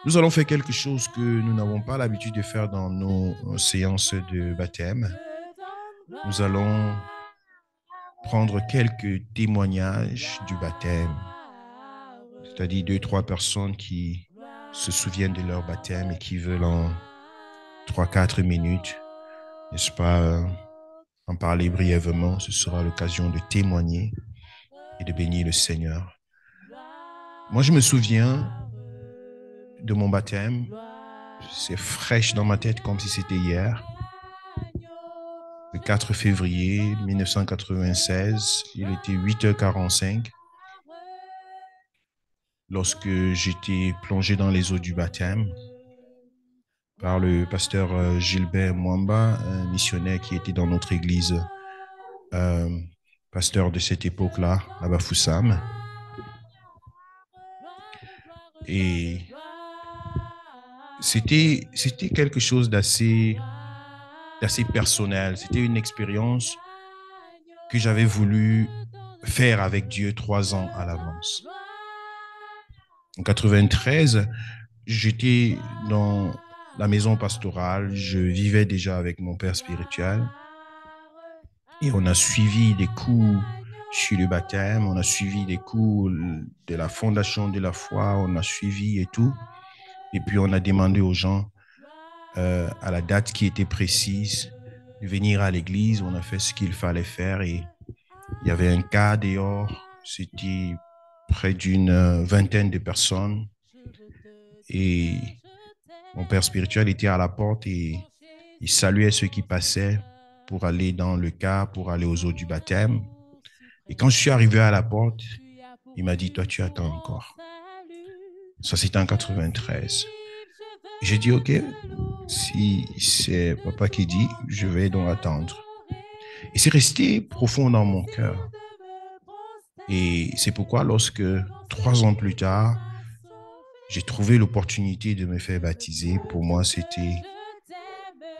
Nous allons faire quelque chose que nous n'avons pas l'habitude de faire dans nos séances de baptême. Nous allons prendre quelques témoignages du baptême, c'est-à-dire deux, trois personnes qui se souviennent de leur baptême et qui veulent en 3, 4 minutes, n'est-ce pas, en parler brièvement. Ce sera l'occasion de témoigner et de bénir le Seigneur. Moi, je me souviens de mon baptême. C'est fraîche dans ma tête comme si c'était hier. Le 4 février 1996, il était 8h45 lorsque j'étais plongé dans les eaux du baptême par le pasteur Gilbert Mwamba, un missionnaire qui était dans notre église, euh, pasteur de cette époque-là, à Bafoussam. Et c'était quelque chose d'assez personnel. C'était une expérience que j'avais voulu faire avec Dieu 3 ans à l'avance. En 93, j'étais dans la maison pastorale. Je vivais déjà avec mon père spirituel. Et on a suivi des cours sur le baptême. On a suivi des cours de la fondation de la foi. On a suivi et tout. Et puis, on a demandé aux gens, à la date qui était précise, de venir à l'église. On a fait ce qu'il fallait faire et il y avait un cas dehors. C'était près d'une vingtaine de personnes. Et mon père spirituel était à la porte et il saluait ceux qui passaient pour aller dans le cas, pour aller aux eaux du baptême. Et quand je suis arrivé à la porte, il m'a dit, toi, tu attends encore. Ça, c'était en 93. J'ai dit, OK, si c'est papa qui dit, je vais donc attendre. Et c'est resté profond dans mon cœur. Et c'est pourquoi lorsque 3 ans plus tard, j'ai trouvé l'opportunité de me faire baptiser, pour moi, c'était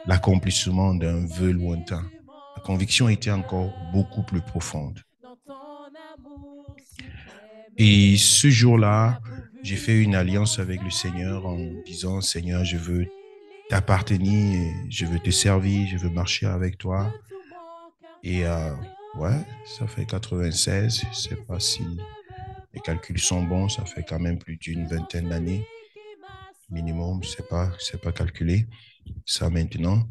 l'accomplissement d'un vœu lointain. La conviction était encore beaucoup plus profonde. Et ce jour-là, j'ai fait une alliance avec le Seigneur en disant, Seigneur, je veux t'appartenir, je veux te servir, je veux marcher avec toi. Et ouais, ça fait 96, je ne sais pas si les calculs sont bons, ça fait quand même plus d'une vingtaine d'années minimum, je ne sais pas calculer ça maintenant.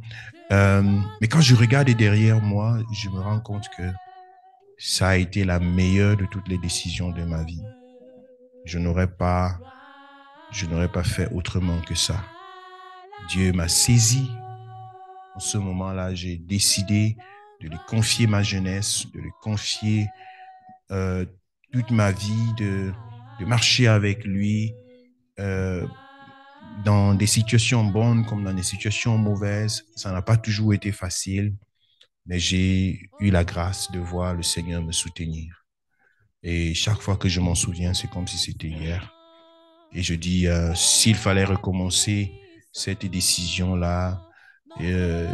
Mais quand je regarde derrière moi, je me rends compte que ça a été la meilleure de toutes les décisions de ma vie. Je n'aurais pas fait autrement que ça. Dieu m'a saisi. En ce moment-là, j'ai décidé de lui confier ma jeunesse, de lui confier euh, toute ma vie, de marcher avec lui dans des situations bonnes comme dans des situations mauvaises. Ça n'a pas toujours été facile, mais j'ai eu la grâce de voir le Seigneur me soutenir. Et chaque fois que je m'en souviens, c'est comme si c'était hier. Et je dis, s'il fallait recommencer cette décision-là, euh,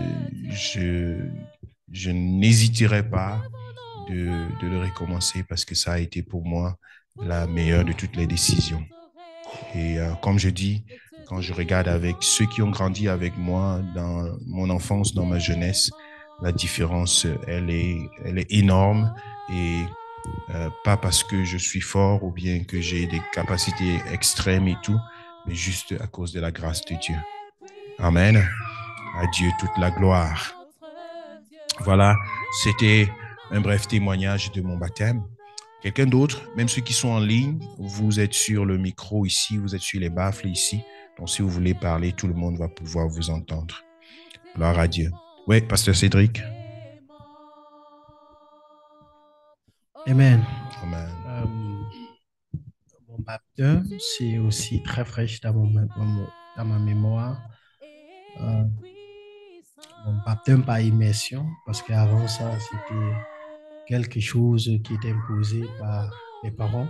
je, je n'hésiterais pas de le recommencer parce que ça a été pour moi la meilleure de toutes les décisions. Et comme je dis, quand je regarde avec ceux qui ont grandi avec moi dans mon enfance, dans ma jeunesse, la différence, elle est énorme et pas parce que je suis fort ou bien que j'ai des capacités extrêmes et tout, mais juste à cause de la grâce de Dieu. Amen. À Dieu toute la gloire. Voilà, c'était un bref témoignage de mon baptême. Quelqu'un d'autre, même ceux qui sont en ligne, vous êtes sur le micro ici, vous êtes sur les baffles ici. Donc, si vous voulez parler, tout le monde va pouvoir vous entendre. Gloire à Dieu. Oui, Pasteur Cédric. Amen. Amen. Mon baptême, c'est aussi très fraîche dans ma mémoire. Euh, Mon baptême par immersion, parce qu'avant ça, c'était quelque chose qui était imposé par mes parents.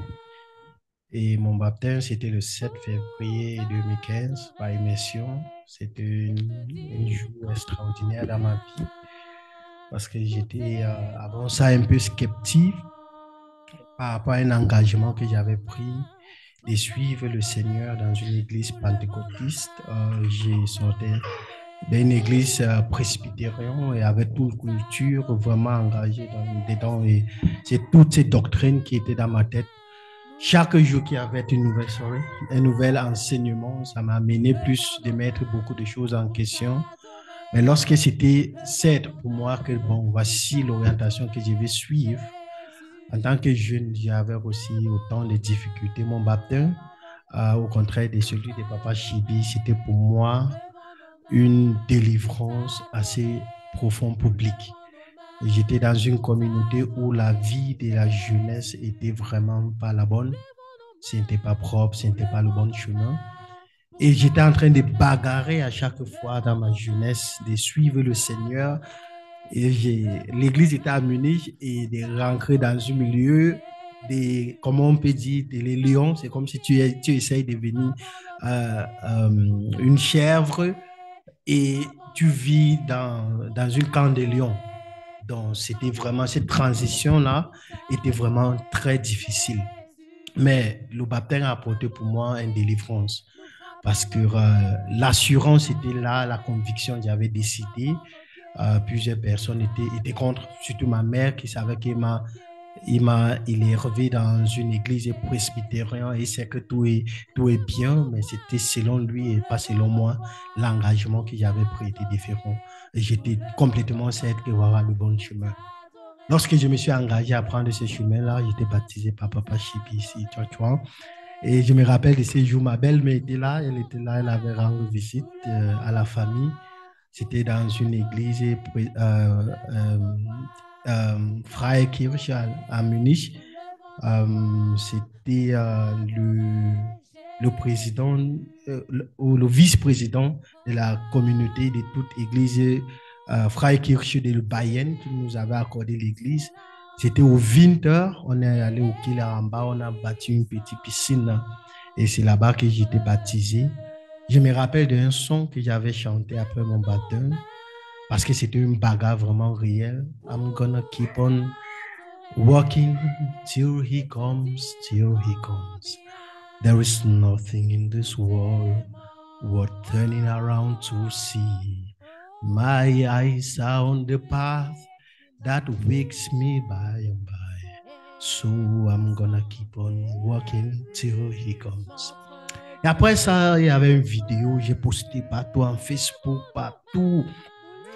Et mon baptême, c'était le 7 février 2015 par immersion. C'était un jour extraordinaire dans ma vie parce que j'étais avant ça un peu sceptique par rapport à un engagement que j'avais pris de suivre le Seigneur dans une église pentecôtiste. J'ai sorti d'une église presbytérienne et avec toute culture vraiment engagée dedans. Et c'est toutes ces doctrines qui étaient dans ma tête. Chaque jour qu'il y avait une nouvelle soirée, un nouvel enseignement, ça m'a amené plus de mettre beaucoup de choses en question. Mais lorsque c'était certes pour moi que, bon, voici l'orientation que je vais suivre, en tant que jeune, j'avais aussi autant de difficultés. Mon baptême, au contraire de celui de Papa Chibi, c'était pour moi une délivrance assez profonde publique. J'étais dans une communauté où la vie de la jeunesse était vraiment pas la bonne. Ce n'était pas propre, ce n'était pas le bon chemin. Et j'étais en train de bagarrer à chaque fois dans ma jeunesse, de suivre le Seigneur. Et l'église était à Munich et de rentrer dans un milieu comment on peut dire, les lions. C'est comme si tu essayes de devenir une chèvre et tu vis dans une camp de lions. Donc, c'était vraiment, cette transition-là était vraiment très difficile. Mais le baptême a apporté pour moi une délivrance parce que l'assurance était là, la conviction, j'avais décidé. Plusieurs personnes étaient contre, surtout ma mère qui savait il est revenu dans une église presbytérienne et c'est que tout est bien, mais c'était selon lui et pas selon moi. L'engagement que j'avais pris était différent. Et j'étais complètement certain que voilà le bon chemin. Lorsque je me suis engagé à prendre ce chemin-là, j'étais baptisé par Papa Chibi ici, tu vois. Et je me rappelle de ces jours, ma belle-mère était là, elle avait rendu visite à la famille. C'était dans une église Freikirche à Munich. C'était le président ou le vice-président de la communauté de toute église Freikirche de Bayern qui nous avait accordé l'église. C'était au Winter, on est allé au Killer en bas, on a bâti une petite piscine et c'est là-bas que j'ai été baptisé. Je me rappelle d'un son que j'avais chanté après mon baptême parce que c'était une bagarre vraiment réelle. I'm gonna keep on walking till he comes. There is nothing in this world worth turning around to see. My eyes are on the path that wakes me by and by. So I'm gonna keep on walking till he comes. Et après ça, il y avait une vidéo, j'ai posté partout en Facebook, partout.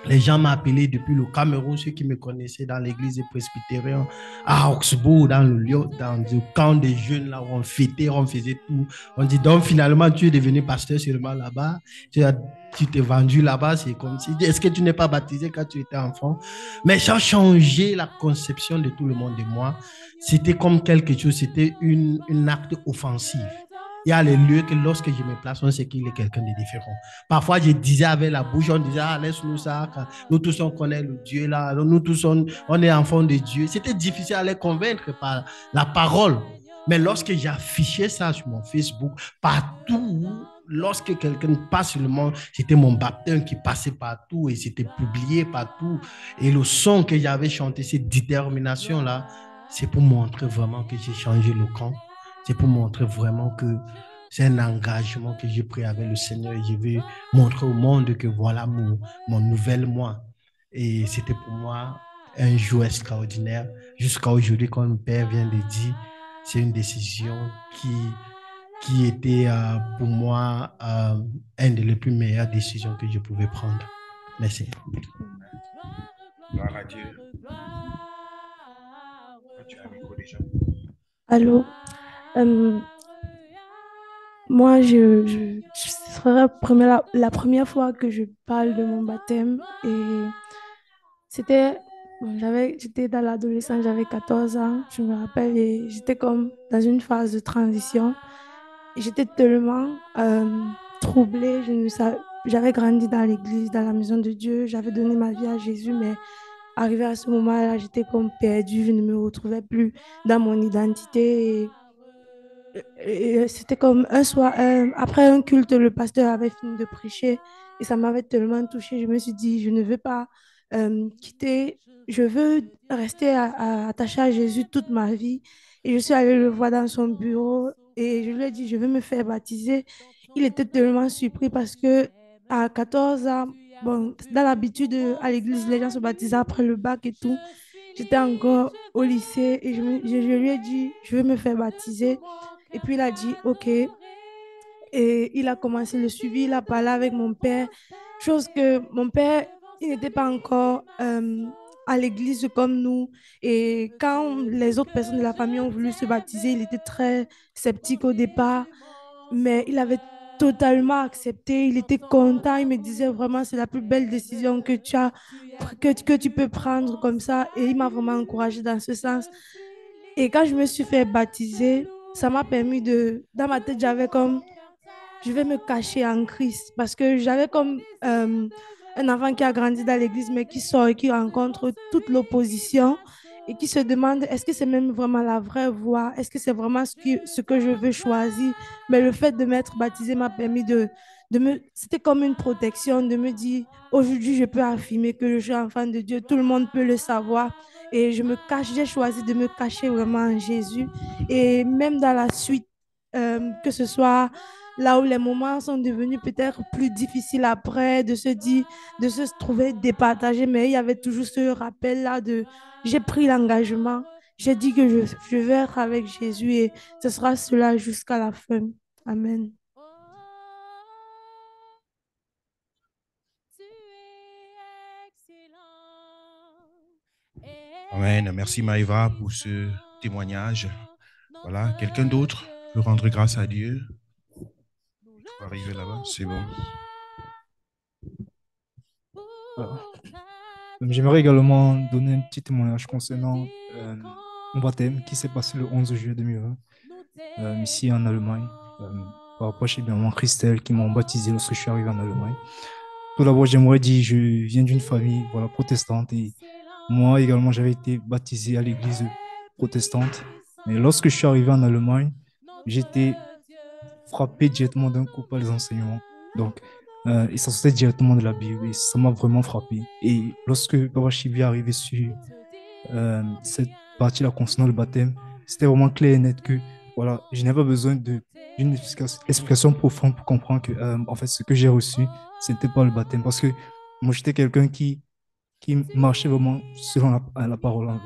Les gens m'appelaient depuis le Cameroun, ceux qui me connaissaient dans l'église presbytérienne, à Augsbourg, dans le lieu, dans le camp des jeunes, là où on fêtait, on faisait tout. On dit donc finalement, tu es devenu pasteur seulement là-bas, tu t'es vendu là-bas, c'est comme si, est-ce que tu n'es pas baptisé quand tu étais enfant? Mais ça a changé la conception de tout le monde de moi. C'était comme quelque chose, c'était une acte offensif. Il y a les lieux que lorsque je me place, on sait qu'il est quelqu'un de différent. Parfois, je disais avec la bouche, on disait, ah, laisse-nous ça, nous tous on connaît le Dieu là, nous tous on est enfants de Dieu. C'était difficile à les convaincre par la parole. Mais lorsque j'affichais ça sur mon Facebook, partout, lorsque quelqu'un passe le monde, c'était mon baptême qui passait partout et c'était publié partout. Et le son que j'avais chanté, cette détermination-là, c'est pour montrer vraiment que j'ai changé le camp. C'est pour montrer vraiment que c'est un engagement que j'ai pris avec le Seigneur et je vais montrer au monde que voilà mon nouvel moi. Et c'était pour moi un jour extraordinaire. Jusqu'à aujourd'hui, comme mon père vient de dire, c'est une décision qui était pour moi une des plus meilleures décisions que je pouvais prendre. Merci. Gloire à Dieu. Tu as un micro déjà. Allô. Moi, ce sera la première fois que je parle de mon baptême et c'était, j'étais dans l'adolescence, j'avais 14 ans, je me rappelle, et j'étais comme dans une phase de transition. J'étais tellement troublée, j'avais grandi dans l'église, dans la maison de Dieu, j'avais donné ma vie à Jésus, mais arrivé à ce moment-là, j'étais comme perdue, je ne me retrouvais plus dans mon identité. Et c'était comme un soir, après un culte, le pasteur avait fini de prêcher et ça m'avait tellement touchée. Je me suis dit, je ne veux pas quitter, je veux rester attachée à Jésus toute ma vie. Et je suis allée le voir dans son bureau et je lui ai dit, je veux me faire baptiser. Il était tellement surpris parce que à 14 ans, bon, dans l'habitude à l'église, les gens se baptisaient après le bac et tout. J'étais encore au lycée et je lui ai dit, je veux me faire baptiser. Et puis il a dit, OK. Et il a commencé le suivi, il a parlé avec mon père, chose que mon père, il n'était pas encore à l'église comme nous. Et quand les autres personnes de la famille ont voulu se baptiser, il était très sceptique au départ, mais il avait totalement accepté, il était content, il me disait vraiment c'est la plus belle décision que que tu peux prendre comme ça. Et il m'a vraiment encouragé dans ce sens. Et quand je me suis fait baptiser, ça m'a permis dans ma tête, j'avais comme je vais me cacher en Christ parce que j'avais comme un enfant qui a grandi dans l'église mais qui sort et qui rencontre toute l'opposition et qui se demande est-ce que c'est même vraiment la vraie voie, est-ce que c'est vraiment ce que je veux choisir. Mais le fait de m'être baptisé m'a permis c'était comme une protection de me dire aujourd'hui je peux affirmer que je suis enfant de Dieu, tout le monde peut le savoir. Et j'ai choisi de me cacher vraiment en Jésus. Et même dans la suite, que ce soit là où les moments sont devenus peut-être plus difficiles après, de se dire, de se trouver départagé, mais il y avait toujours ce rappel-là de j'ai pris l'engagement, j'ai dit que je vais être avec Jésus et ce sera cela jusqu'à la fin. Amen. Amen. Merci Maïva pour ce témoignage. Voilà, quelqu'un d'autre veut rendre grâce à Dieu. Il faut arriver là-bas, c'est bon. Voilà. J'aimerais également donner un petit témoignage concernant mon baptême qui s'est passé le 11 juillet 2020 ici en Allemagne. Par rapport chez ma maman Christelle qui m'ont baptisé lorsque je suis arrivé en Allemagne. Tout d'abord, j'aimerais dire, je viens d'une famille voilà, protestante et moi également, j'avais été baptisé à l'église protestante. Mais lorsque je suis arrivé en Allemagne, j'étais frappé directement d'un coup par les enseignements. Donc, il sortait directement de la Bible et ça m'a vraiment frappé. Et lorsque Baba Shibi est arrivé sur cette partie-là concernant le baptême, c'était vraiment clair et net que voilà, je n'avais pas besoin d'une explication profonde pour comprendre que en fait, ce que j'ai reçu, ce n'était pas le baptême. Parce que moi, j'étais quelqu'un qui marchait vraiment selon la parole, hein.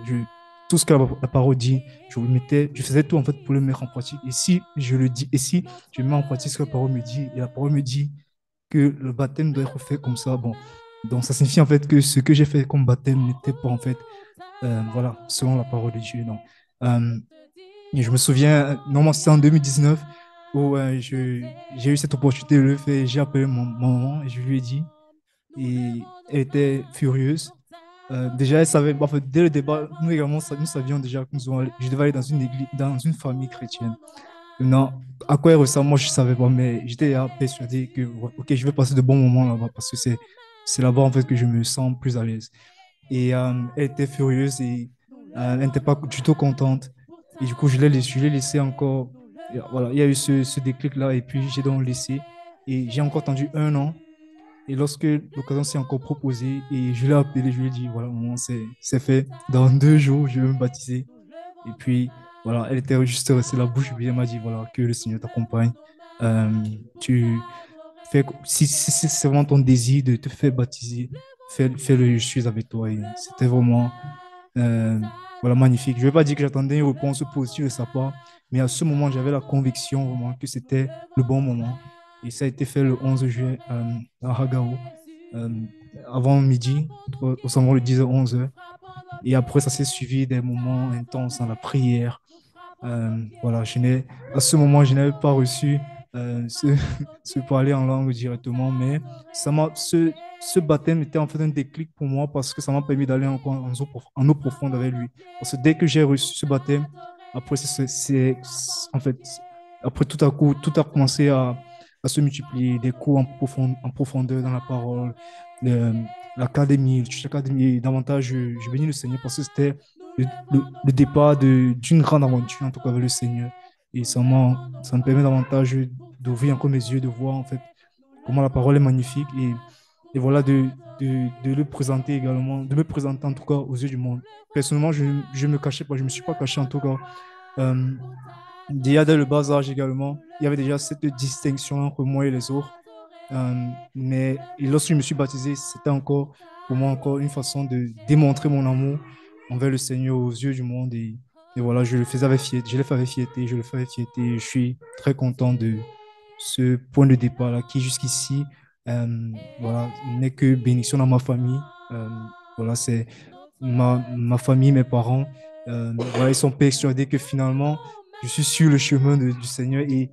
Tout ce que la parole dit, je faisais tout en fait pour le mettre en pratique. Et si je le dis, et si je mets en pratique ce que la parole me dit, et la parole me dit que le baptême doit être fait comme ça, bon, donc ça signifie en fait que ce que j'ai fait comme baptême n'était pas en fait, voilà, selon la parole de Dieu. Donc, euh, et je me souviens, normalement c'était en 2019 où j'ai eu cette opportunité de le faire. J'ai appelé mon maman et je lui ai dit, et elle était furieuse. Déjà, elle savait, en fait, dès le départ, nous également, nous savions déjà que je devais aller dans une église, dans une famille chrétienne. Non, à quoi elle ressemble, moi, je ne savais pas, mais j'étais persuadé que, ouais, ok, je vais passer de bons moments là-bas parce que c'est là-bas, en fait, que je me sens plus à l'aise. Et elle était furieuse et elle n'était pas du tout contente. Et du coup, je l'ai laissé encore. Et voilà, il y a eu ce déclic-là et puis j'ai donc laissé. Et j'ai encore attendu un an et lorsque l'occasion s'est encore proposée, et je l'ai appelé, je lui ai dit, voilà, maman, c'est fait. Dans 2 jours, je vais me baptiser. Et puis, voilà, elle était juste restée la bouche bée. Elle m'a dit, voilà, que le Seigneur t'accompagne. Euh, tu si c'est vraiment ton désir de te faire baptiser, fais-le, je suis avec toi. Et c'était vraiment euh, voilà, magnifique. Je ne vais pas dire que j'attendais une réponse positive de sa part, mais à ce moment, j'avais la conviction vraiment que c'était le bon moment. Et ça a été fait le 11 juillet à Hagao, euh, avant midi, au moment le 10h, 11h. Et après, ça s'est suivi des moments intenses dans la prière. Voilà, à ce moment, je n'avais pas reçu ce parler en langue directement, mais ce baptême était en fait un déclic pour moi parce que ça m'a permis d'aller encore en eau profonde avec lui. Parce que dès que j'ai reçu ce baptême, après, en fait, après tout à coup, tout a commencé à se multiplier, des cours en profondeur dans la parole, le- l'académie, l'académie, davantage, je bénis le Seigneur parce que c'était le départ d'une grande aventure, en tout cas avec le Seigneur. Et ça me permet davantage d'ouvrir encore mes yeux, de voir en fait comment la parole est magnifique et voilà, de le présenter également, de me présenter en tout cas aux yeux du monde. Personnellement, je ne me cachais pas, je ne me suis pas caché en tout cas. Euh, déjà dès le bas âge également, il y avait déjà cette distinction entre moi et les autres. Mais lorsque je me suis baptisé, c'était encore pour moi encore une façon de démontrer mon amour envers le Seigneur aux yeux du monde. Et voilà, je le faisais avec fierté, je le fais avec fierté, je le fais avec fierté. Je suis très content de ce point de départ-là qui jusqu'ici euh, voilà, n'est que bénédiction dans ma famille. Euh, voilà, c'est ma famille, mes parents. Voilà, ils sont persuadés que finalement, je suis sur le chemin du Seigneur et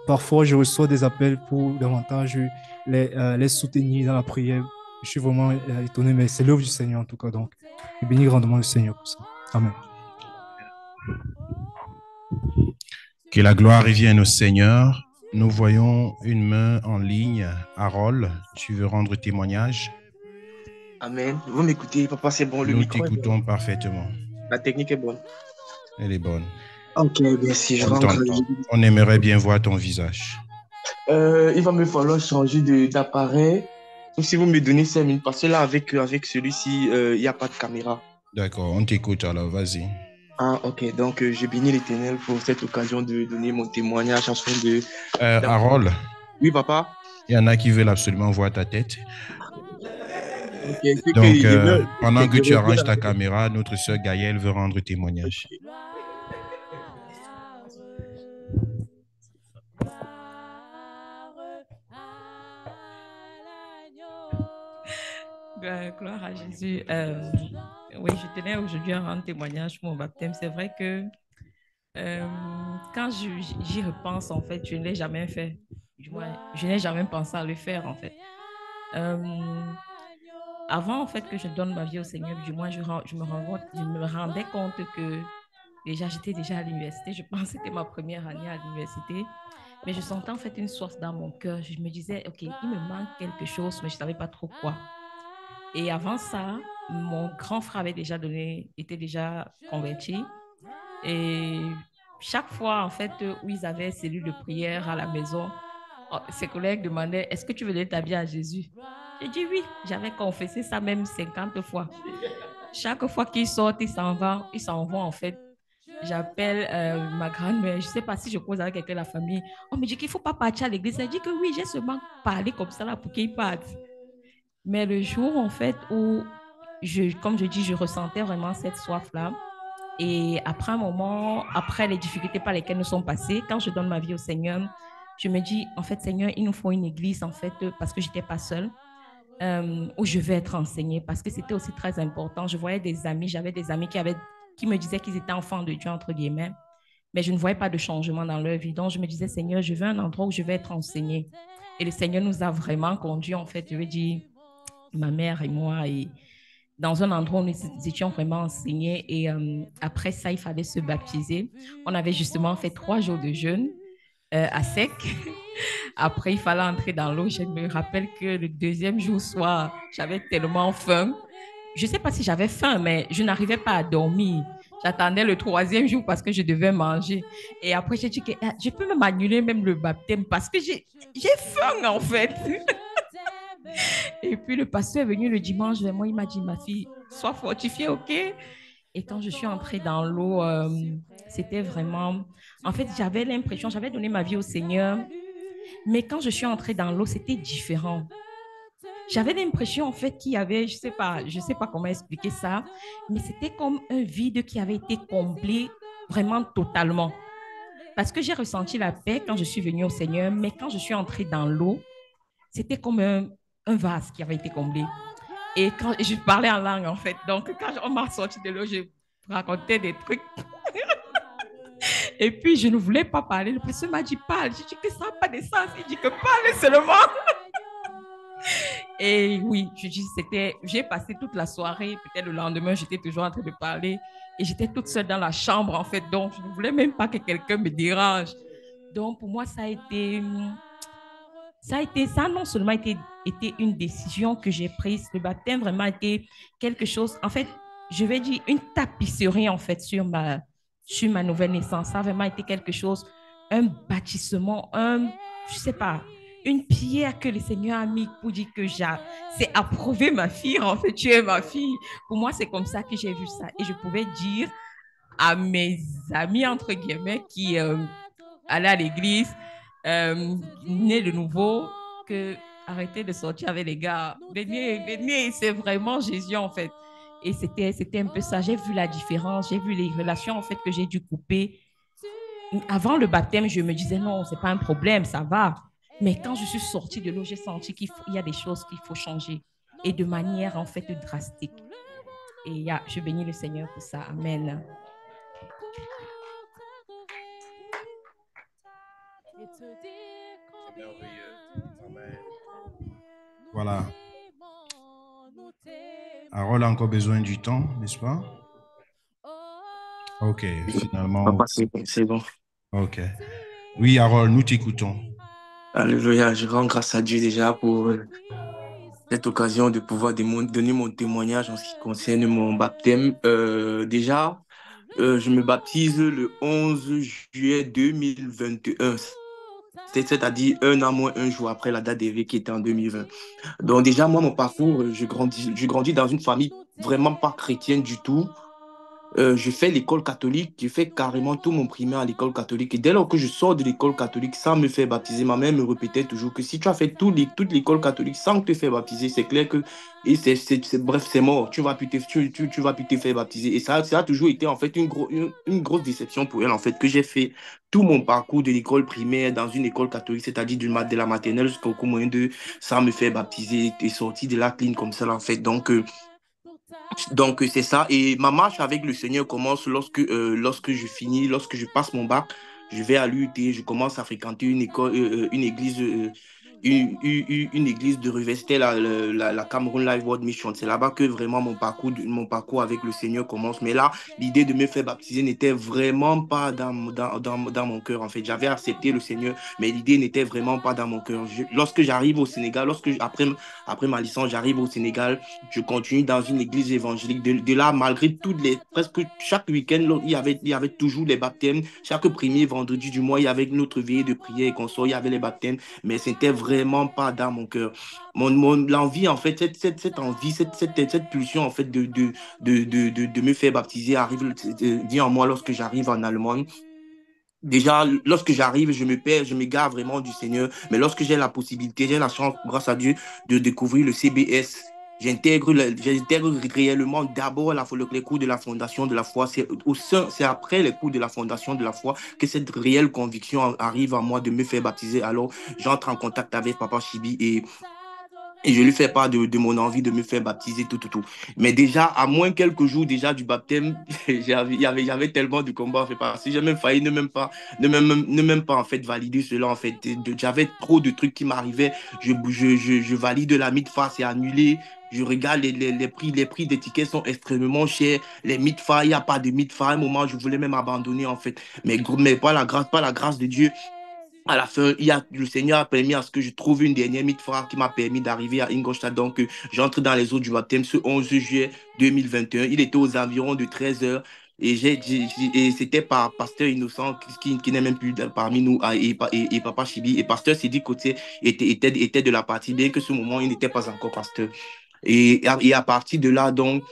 parfois, je reçois des appels pour davantage les soutenir dans la prière. Je suis vraiment étonné, mais c'est l'œuvre du Seigneur en tout cas. Donc, je bénis grandement le Seigneur pour ça. Amen. Que la gloire revienne au Seigneur. Nous voyons une main en ligne. Harold, tu veux rendre témoignage? Amen. Vous m'écoutez, papa, c'est bon, le Nous micro est bon. t'écoutons parfaitement. La technique est bonne. Elle est bonne. Ok, merci, je On rentre. t'entend. On aimerait bien voir ton visage. Il va me falloir changer d'appareil. Ou si vous me donnez 5 minutes, parce que là, avec celui-ci, il n'y a pas de caméra. D'accord, on t'écoute alors, vas-y. Ah, ok. Donc, je bénis l'Éternel pour cette occasion de donner mon témoignage afin de... Harold, Oui, papa. il y en a qui veulent absolument voir ta tête. Ok, c'est Donc, que je veux- pendant que je tu veux arranges bien- ta caméra, notre sœur Gaëlle veut rendre témoignage. Gloire à Jésus. Oui, je tenais aujourd'hui à rendre témoignage pour mon baptême. C'est vrai que quand j'y repense, en fait, je ne l'ai jamais fait. Du moins, je n'ai jamais pensé à le faire, en fait. Avant, en fait, que je donne ma vie au Seigneur, du moins, je me rendais compte que déjà, j'étais déjà à l'université. Je pense que c'était ma première année à l'université. Mais je sentais en fait une soif dans mon cœur. Je me disais, OK, il me manque quelque chose, mais je ne savais pas trop quoi. Et avant ça, mon grand frère était déjà converti. Et chaque fois, en fait, où ils avaient cellule de prière à la maison, ses collègues demandaient, est-ce que tu veux donner ta vie à Jésus? J'ai dit oui. J'avais confessé ça même 50 fois. Chaque fois qu'ils sortent, ils s'en vont en fait. J'appelle ma grand-mère, je ne sais pas si je cause avec quelqu'un de la famille. On me dit qu'il ne faut pas partir à l'église. Elle dit que oui, j'ai seulement parlé comme ça là pour qu'ils partent. Mais le jour, en fait, où, comme je dis, je ressentais vraiment cette soif-là. Et après un moment, après les difficultés par lesquelles nous sommes passés, quand je donne ma vie au Seigneur, je me dis, en fait, Seigneur, il nous faut une église, en fait, parce que je n'étais pas seule, où je vais être enseignée, parce que c'était aussi très important. Je voyais des amis, j'avais des amis qui me disaient qu'ils étaient enfants de Dieu, entre guillemets, mais je ne voyais pas de changement dans leur vie. Donc, je me disais, Seigneur, je veux un endroit où je vais être enseignée. Et le Seigneur nous a vraiment conduits, en fait, je veux dire, ma mère et moi, et dans un endroit où nous étions vraiment enseignés. Et après ça, il fallait se baptiser. On avait justement fait 3 jours de jeûne à sec. Après, il fallait entrer dans l'eau. Je me rappelle que le deuxième jour soir, j'avais tellement faim. Je ne sais pas si j'avais faim, mais je n'arrivais pas à dormir. J'attendais le 3e jour parce que je devais manger. Et après, j'ai dit que je peux même annuler même le baptême parce que j'ai faim en fait. Et puis le pasteur est venu le dimanche vers moi, il m'a dit, ma fille, sois fortifiée, ok? Et quand je suis entrée dans l'eau, c'était vraiment... En fait, j'avais l'impression, j'avais donné ma vie au Seigneur, mais quand je suis entrée dans l'eau, c'était différent. J'avais l'impression, en fait, qu'il y avait, je sais pas comment expliquer ça, mais c'était comme un vide qui avait été comblé vraiment totalement. Parce que j'ai ressenti la paix quand je suis venue au Seigneur, mais quand je suis entrée dans l'eau, c'était comme un vase qui avait été comblé. Et quand je parlais en langue, en fait. Donc, quand on m'a sorti de l'eau, je racontais des trucs. Et puis, je ne voulais pas parler. Le pasteur m'a dit, parle. J'ai dit que ça n'a pas de sens. Il dit que parle seulement. Et oui, j'ai passé toute la soirée. Peut-être le lendemain, j'étais toujours en train de parler. Et j'étais toute seule dans la chambre, en fait. Donc, je ne voulais même pas que quelqu'un me dérange. Donc, pour moi, ça a non seulement été une décision que j'ai prise, le baptême vraiment été quelque chose, en fait, je vais dire une tapisserie en fait sur ma nouvelle naissance. Ça a vraiment été quelque chose, un bâtissement, je sais pas, une pierre que le Seigneur a mis pour dire que c'est approuvé ma fille, en fait, tu es ma fille. Pour moi, c'est comme ça que j'ai vu ça et je pouvais dire à mes amis, entre guillemets, qui allaient à l'église, nés de nouveau, que arrêtez de sortir avec les gars. Venez, c'est vraiment Jésus, en fait. Et c'était un peu ça. J'ai vu la différence, j'ai vu les relations, en fait, que j'ai dû couper. Avant le baptême, je me disais non, c'est pas un problème, ça va. Mais quand je suis sortie de l'eau, j'ai senti qu'il y a des choses qu'il faut changer et de manière en fait drastique. Et je bénis le Seigneur pour ça. Amen. Voilà. Harold a encore besoin du temps, n'est-ce pas? Ok, finalement. Papa, c'est bon. Ok. Oui, Harold, nous t'écoutons. Alléluia, je rends grâce à Dieu déjà pour cette occasion de pouvoir donner mon témoignage en ce qui concerne mon baptême. Déjà, je me baptise le 11 juillet 2021. C'est-à-dire un an moins un jour après la date d'éveil qui était en 2020. Donc déjà, moi, mon parcours, je grandis dans une famille vraiment pas chrétienne du tout. Je fais l'école catholique, je fais carrément tout mon primaire à l'école catholique. Et dès lors que je sors de l'école catholique sans me faire baptiser, ma mère me répétait toujours que si tu as fait toute l'école catholique sans te faire baptiser, c'est clair que, et bref, c'est mort. Tu vas plus te faire baptiser. Et ça a toujours été en fait une grosse déception pour elle, en fait, que j'ai fait tout mon parcours de l'école primaire dans une école catholique, c'est-à-dire de la maternelle jusqu'au cours moyen de sans me faire baptiser et sorti de la clean comme ça, en fait. Donc, c'est ça. Et ma marche avec le Seigneur commence lorsque je passe mon bac, je vais à l'UT, je commence à fréquenter une école, une église, une église de Rivestel, la Cameroun Life World Mission. C'est là-bas que vraiment mon parcours avec le Seigneur commence. Mais là, l'idée de me faire baptiser n'était vraiment pas dans mon cœur. En fait, j'avais accepté le Seigneur, mais l'idée n'était vraiment pas dans mon cœur. Lorsque j'arrive au Sénégal, après ma licence, j'arrive au Sénégal, je continue dans une église évangélique. De là, malgré presque chaque week-end, il y avait toujours les baptêmes. Chaque premier vendredi du mois, il y avait notre veillée de prière et qu'on sort, il y avait les baptêmes, mais c'était vraiment pas dans mon cœur. L'envie, en fait, cette envie, cette pulsion, en fait, de me faire baptiser vient en moi lorsque j'arrive en Allemagne. Déjà, lorsque j'arrive, je me perds, je m'égare vraiment du Seigneur. Mais lorsque j'ai la possibilité, j'ai la chance, grâce à Dieu, de découvrir le CBS. J'intègre réellement d'abord les cours de la fondation de la foi. C'est après les cours de la fondation de la foi que cette réelle conviction arrive à moi de me faire baptiser. Alors, j'entre en contact avec Papa Chibi et je lui fais part de mon envie de me faire baptiser, tout. Mais déjà, à moins quelques jours déjà du baptême, j'avais tellement de combats, en fait, parce que j'ai même failli ne même pas, en fait, valider cela, en fait. J'avais trop de trucs qui m'arrivaient. Je valide la MITFA, c'est annulé. Je regarde les prix des tickets sont extrêmement chers. Les MITFA, il n'y a pas de MITFA. À un moment, je voulais même abandonner, en fait. Mais pas la grâce de Dieu. À la fin, le Seigneur a permis à ce que je trouve une dernière mitfra qui m'a permis d'arriver à Ingolstadt. Donc, j'entre dans les eaux du baptême ce 11 juillet 2021. Il était aux environs de 13 heures. Et c'était par Pasteur Innocent qui n'est même plus parmi nous et Papa Chibi. Et Pasteur Sidi Côté était de la partie, bien que ce moment, il n'était pas encore pasteur. Et à partir de là, donc,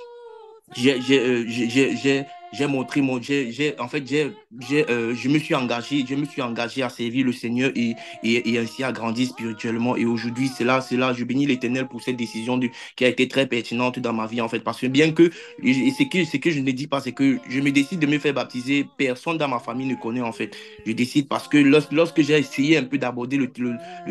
j'ai montré en fait, je me suis engagé à servir le Seigneur et ainsi à grandir spirituellement. Et aujourd'hui, je bénis l'Éternel pour cette décision qui a été très pertinente dans ma vie, en fait. Parce que bien que, et ce que je ne dis pas, c'est que je me décide de me faire baptiser, personne dans ma famille ne connaît, en fait. Je décide parce que lorsque j'ai essayé un peu d'aborder le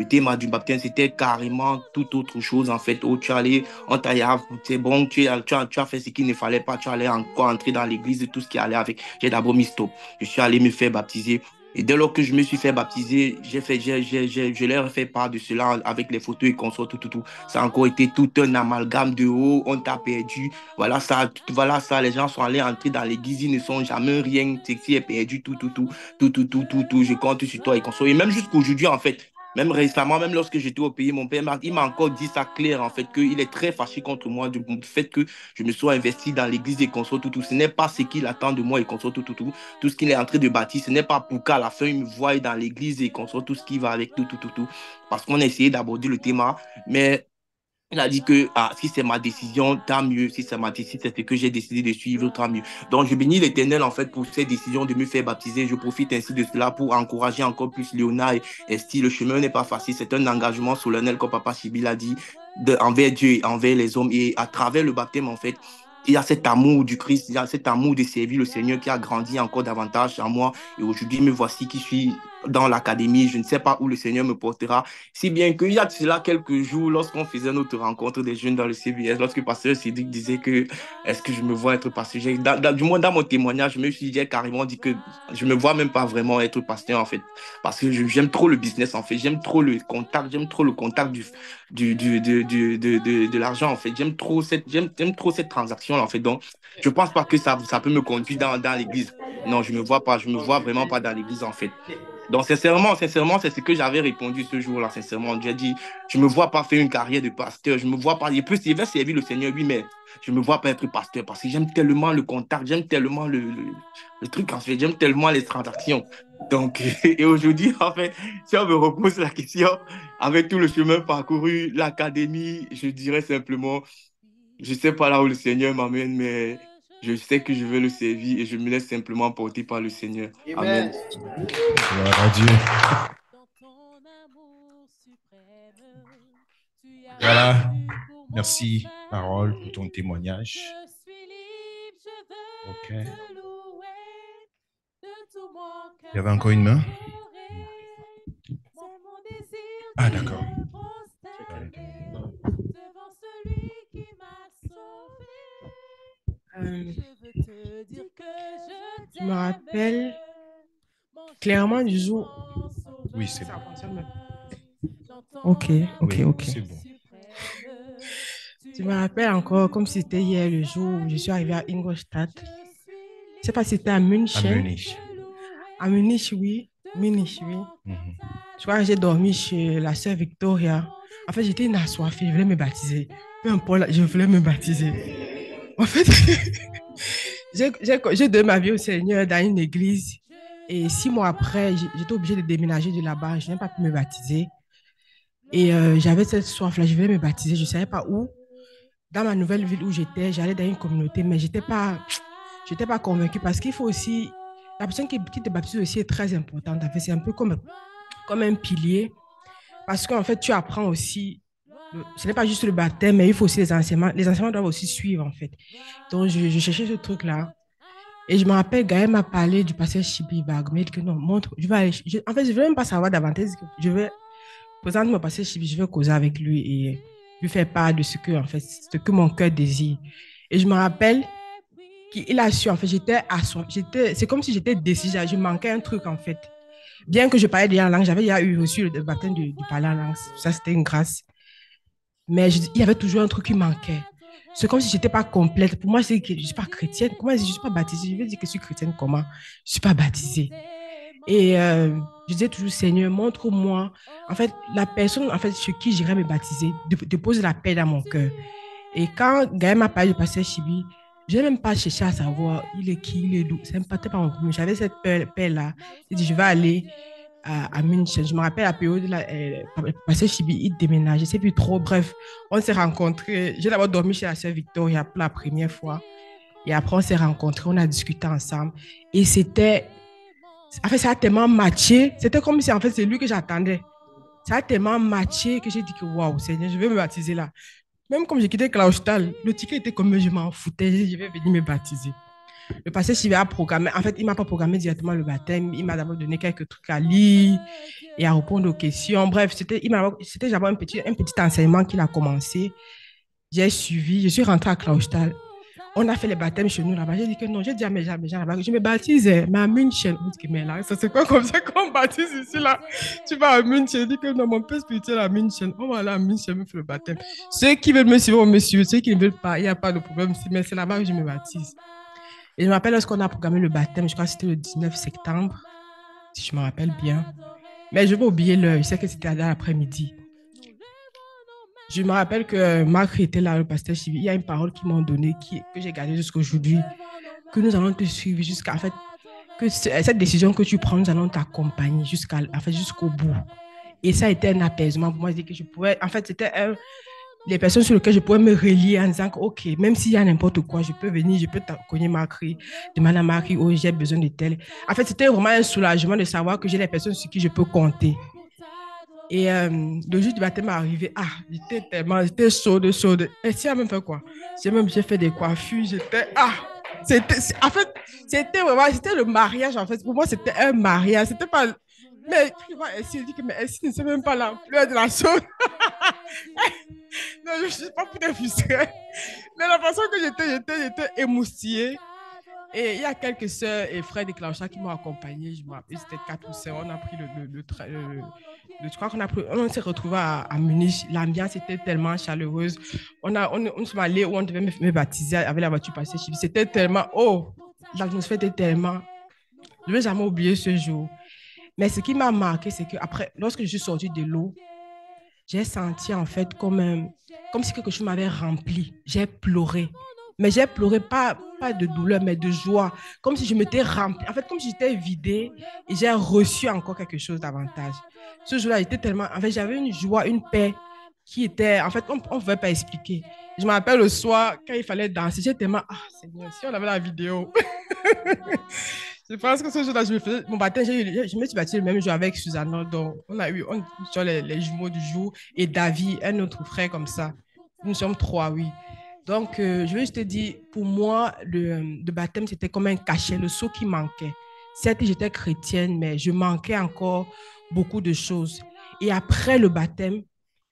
thème du baptême, c'était carrément tout autre chose, en fait. Oh, tu allais on t'a dit, ah, c'est bon, tu as fait ce qu'il ne fallait pas, tu allais encore entrer dans l'église et tout ce qui allait avec. J'ai d'abord mis stop. Je suis allé me faire baptiser. Et dès lors que je me suis fait baptiser, je leur ai fait part de cela avec les photos et consorts, tout. Ça a encore été tout un amalgame de haut, on t'a perdu. Voilà ça, les gens sont allés entrer dans l'église, ils ne sont jamais rien, c'est qui est perdu, tout. Je compte sur toi et consorts. Et même jusqu'aujourd'hui, en fait, même récemment, même lorsque j'étais au pays, mon père il m'a encore dit ça clair, en fait, qu'il est très fâché contre moi du fait que je me sois investi dans l'église des consorts, tout. Ce n'est pas ce qu'il attend de moi et consorts, tout. Tout ce qu'il est en train de bâtir, ce n'est pas pour qu'à la fin, il me voie dans l'église et consorts, tout ce qui va avec tout. Parce qu'on a essayé d'aborder le thème, mais Il a dit que si c'est ma décision, tant mieux. Si c'est si c'est ce que j'ai décidé de suivre, tant mieux. Donc, je bénis l'Éternel en fait pour cette décision de me faire baptiser. Je profite ainsi de cela pour encourager encore plus Léonard et Esti. Le chemin n'est pas facile. C'est un engagement solennel, comme Papa Chibi l'a dit, envers Dieu et envers les hommes. Et à travers le baptême, en fait, il y a cet amour du Christ, il y a cet amour de servir le Seigneur qui a grandi encore davantage en moi. Et aujourd'hui, me voici qui suis dans l'académie. Je ne sais pas où le Seigneur me portera. Si bien qu'il y a de cela quelques jours, lorsqu'on faisait notre rencontre des jeunes dans le CBS, lorsque Pasteur Cédric disait que est-ce que je me vois être pasteur, du moins dans mon témoignage, je me suis dit, carrément dit que je me vois même pas vraiment être pasteur en fait. Parce que j'aime trop le business en fait, j'aime trop le contact, j'aime trop le contact de l'argent en fait. J'aime trop cette transaction en fait. Donc, je pense pas que ça peut me conduire dans l'église. Non, je me vois vraiment pas dans l'église en fait. Donc, sincèrement, c'est ce que j'avais répondu ce jour-là, sincèrement. J'ai dit, je me vois pas faire une carrière de pasteur. Je me vois pas, il va servir le Seigneur, oui, mais je me vois pas être pasteur parce que j'aime tellement le contact, j'aime tellement le truc, en fait, j'aime tellement les transactions. Donc, et aujourd'hui, en fait, si on me repose la question, avec tout le chemin parcouru, l'académie, je dirais simplement, je sais pas là où le Seigneur m'amène, mais je sais que je vais le servir et je me laisse simplement porter par le Seigneur. Amen. Gloire à Dieu. Voilà. Merci, Parole, pour ton témoignage. OK. Il y avait encore une main? Ah, d'accord. Je me rappelle clairement du jour. Oui, c'est bon. Ok. C'est bon. Je me rappelle encore comme si c'était hier le jour où je suis arrivée à Ingolstadt. Je ne sais pas si c'était à München. À Munich. À Munich, oui. Munich, oui. Je crois que j'ai dormi chez la sœur Victoria. En fait, j'étais une assoiffée, je voulais me baptiser. Peu importe, je voulais me baptiser. En fait, j'ai donné ma vie au Seigneur dans une église. Et 6 mois après, j'étais obligée de déménager de là-bas. Je n'ai pas pu me baptiser. Et j'avais cette soif-là, je voulais me baptiser. Je ne savais pas où. Dans ma nouvelle ville où j'étais, j'allais dans une communauté, mais je n'étais pas convaincue parce qu'il faut aussi... La personne qui te baptise aussi est très importante. En fait, c'est un peu comme un pilier. Parce qu'en fait, tu apprends aussi... Ce n'est pas juste le baptême, mais il faut aussi les enseignements. Les enseignements doivent aussi suivre, en fait. Donc, je cherchais ce truc-là. Et je me rappelle, Gaël m'a parlé du pasteur Chibi Bag. Mais il dit que non, montre... en fait, je ne veux même pas savoir davantage. Je vais présenter mon pasteur Chibi, je vais causer avec lui et lui faire part de ce que mon cœur désire. Et je me rappelle qu'il a su, en fait, c'est comme si j'étais décidée, je manquais un truc, en fait. Bien que je parlais déjà en langue, j'avais déjà eu reçu le baptême de parler en langue. Ça, c'était une grâce. Mais il y avait toujours un truc qui manquait. C'est comme si je n'étais pas complète. Pour moi, c'est que je ne suis pas chrétienne. Comment je ne suis pas baptisée? Je vais dire que je suis chrétienne comment? Je ne suis pas baptisée. Et je disais toujours, Seigneur, montre-moi, en fait, la personne sur qui j'irais me baptiser, de poser la paix dans mon cœur. Et quand Gaël m'a parlé du pasteur Chibi, je n'ai même pas cherché à savoir il est qui, il est d'où. Ça n'importait pas mon commun. J'avais cette paix-là. J'ai dit, je vais aller à München. Je me rappelle la période là, le pasteur Chibi, il déménageait. C'est plus trop. Bref, on s'est rencontrés. J'ai d'abord dormi chez la sœur Victoria pour la première fois. Et après, on s'est rencontrés, on a discuté ensemble. Et c'était... En fait, ça a tellement matché. C'était comme si, en fait, c'est lui que j'attendais. Ça a tellement matché que j'ai dit que, waouh, Seigneur, je vais me baptiser là. Même comme j'ai quitté Klausthal, le ticket était comme je m'en foutais, je vais venir me baptiser. Le pasteur Chibi a programmé, en fait, il ne m'a pas programmé directement le baptême, il m'a d'abord donné quelques trucs à lire et à répondre aux questions. Bref, c'était d'abord un petit enseignement qu'il a commencé. J'ai suivi, je suis rentrée à Klausthal. On a fait les baptêmes chez nous là-bas. J'ai dit que non, j'ai dit à mes gens là-bas, je me baptise, mais à München. On dit que mais là, ça c'est quoi comme ça qu'on baptise ici là? Tu vas à München. J'ai dit que non, mon père spirituel à München. On va aller à München, me faire le baptême. Ceux qui veulent me suivre, vont me suivre. Ceux qui ne veulent pas, il n'y a pas de problème. Mais c'est là-bas que je me baptise. Et je me rappelle lorsqu'on a programmé le baptême, je crois que c'était le 19 septembre, si je me rappelle bien. Mais je vais oublier l'heure. Je sais que c'était dans l'après-midi. Je me rappelle que Marc était là, le pasteur Chibi. Il y a une parole qu'ils m'ont donnée, que j'ai gardée jusqu'à aujourd'hui, que nous allons te suivre jusqu'à, en fait, que cette décision que tu prends, nous allons t'accompagner jusqu'au bout. Et ça a été un apaisement pour moi. Je dis que je pouvais, en fait, c'était les personnes sur lesquelles je pourrais me relier en disant que, OK, même s'il y a n'importe quoi, je peux venir, je peux cogner Marie, demander à Marie, oh, j'ai besoin de tel. En fait, c'était vraiment un soulagement de savoir que j'ai des personnes sur qui je peux compter. Et le jour du baptême est arrivé, j'étais chaude. Et si, même fait quoi? J'ai fait des coiffures, en fait, c'était le mariage, en fait. Pour moi, c'était un mariage. C'était pas. Mais elle dit que mais elle ne sait même pas la fleur de la chose. Non, je ne suis pas pour te frustrer. Mais la façon que j'étais émoustillée. Et il y a quelques sœurs et frères déclencheurs qui m'ont accompagné. Je me rappelle, c'était 4 ou 5. On a pris le train. Je crois on s'est retrouvés à Munich. L'ambiance était tellement chaleureuse. On s'est allé où on devait me baptiser avec la voiture passée. C'était tellement. Oh, l'atmosphère était tellement. Je ne vais jamais oublier ce jour. Mais ce qui m'a marqué, c'est qu'après, lorsque je suis sortie de l'eau, j'ai senti en fait comme si quelque chose m'avait rempli. J'ai pleuré. Mais j'ai pleuré pas de douleur, mais de joie. Comme si je m'étais rempli. En fait, comme si j'étais vidée et j'ai reçu encore quelque chose davantage. Ce jour-là, j'étais tellement. En fait, j'avais une joie, une paix qui était. En fait, on ne pouvait pas expliquer. Je me rappelle le soir, quand il fallait danser, j'étais tellement. Ah, Seigneur, si on avait la vidéo. Je pense que ce jour-là, je me faisais. Mon baptême, je me suis baptisée le même jour avec Susanna. Donc, on a eu les jumeaux du jour et David, un autre frère comme ça. Nous sommes 3, oui. Donc, je veux juste te dire, pour moi, le baptême, c'était comme un cachet, le seau qui manquait. Certes, j'étais chrétienne, mais je manquais encore beaucoup de choses. Et après le baptême,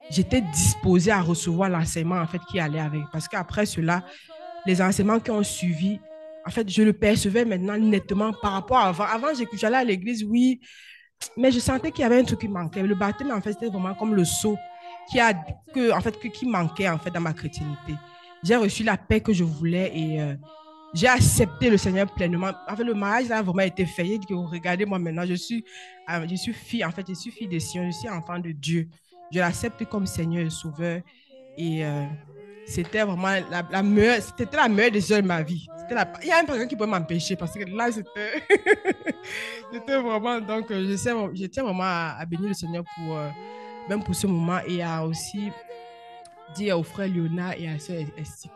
j'étais disposée à recevoir l'enseignement en fait, qui allait avec. Parce qu'après cela, les enseignements qui ont suivi, en fait, je le percevais maintenant nettement par rapport à avant. Avant, j'allais à l'église, oui, mais je sentais qu'il y avait un truc qui manquait. Le baptême, en fait, c'était vraiment comme le seau qui manquait en fait, dans ma chrétienté. J'ai reçu la paix que je voulais et j'ai accepté le Seigneur pleinement. En fait, le mariage là, a vraiment été fait. Il dit que regardez-moi maintenant, je suis fille, en fait, je suis fille de Sion, je suis enfant de Dieu. Je l'accepte comme Seigneur et Sauveur. Et c'était vraiment la meilleure décision de ma vie. Il y a un personne qui peut m'empêcher parce que là, c'était c'était vraiment. Donc, je tiens vraiment à bénir le Seigneur même pour ce moment et à aussi dire au frère Léonard et à sœur Estique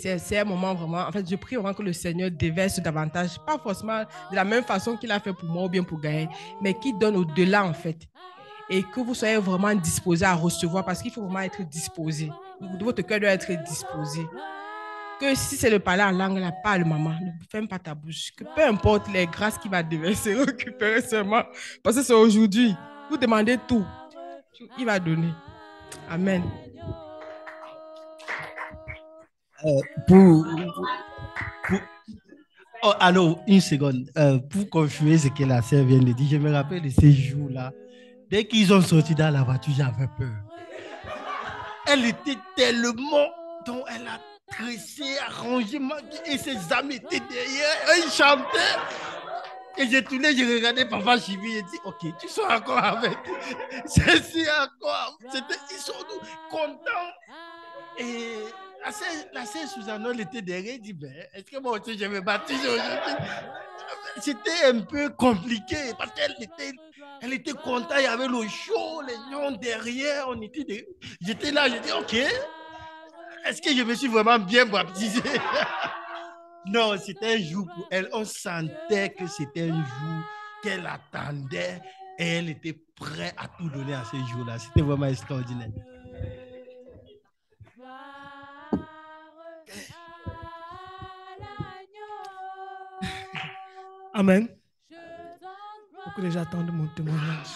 que c'est un moment vraiment. En fait, je prie vraiment que le Seigneur déverse davantage, pas forcément de la même façon qu'il a fait pour moi ou bien pour Gaël, mais qui donne au-delà en fait. Et que vous soyez vraiment disposés à recevoir parce qu'il faut vraiment être disposé. Votre cœur doit être disposé. Que si c'est le parler en langue, là, parle maman, ne ferme pas ta bouche. Que peu importe les grâces qu'il va déverser, récupérer seulement. Parce que c'est aujourd'hui. Vous demandez tout. Il va donner. Amen. Alors, une seconde. Pour confirmer ce que la sœur vient de dire, je me rappelle de ces jours-là. Dès qu'ils ont sorti dans la voiture, j'avais peur. Elle était tellement... Donc, elle a tressé, arrangé, et ses amis étaient derrière. Ils chantaient. Et j'ai tourné, j'ai regardé Papa Chivi et dit, OK, tu sois encore avec. C'est encore. Ils sont contents. Et la sœur Susanna, elle était derrière, elle dit, ben, est-ce que moi aussi je vais baptiser aujourd'hui? C'était un peu compliqué parce qu'elle était contente, il y avait le show, les gens derrière, j'étais là, j'ai dit, OK, est-ce que je me suis vraiment bien baptisé? Non, c'était un jour pour elle, on sentait que c'était un jour qu'elle attendait et elle était prête à tout donner à ce jour-là. C'était vraiment extraordinaire. Amen. Beaucoup déjà attendent mon témoignage.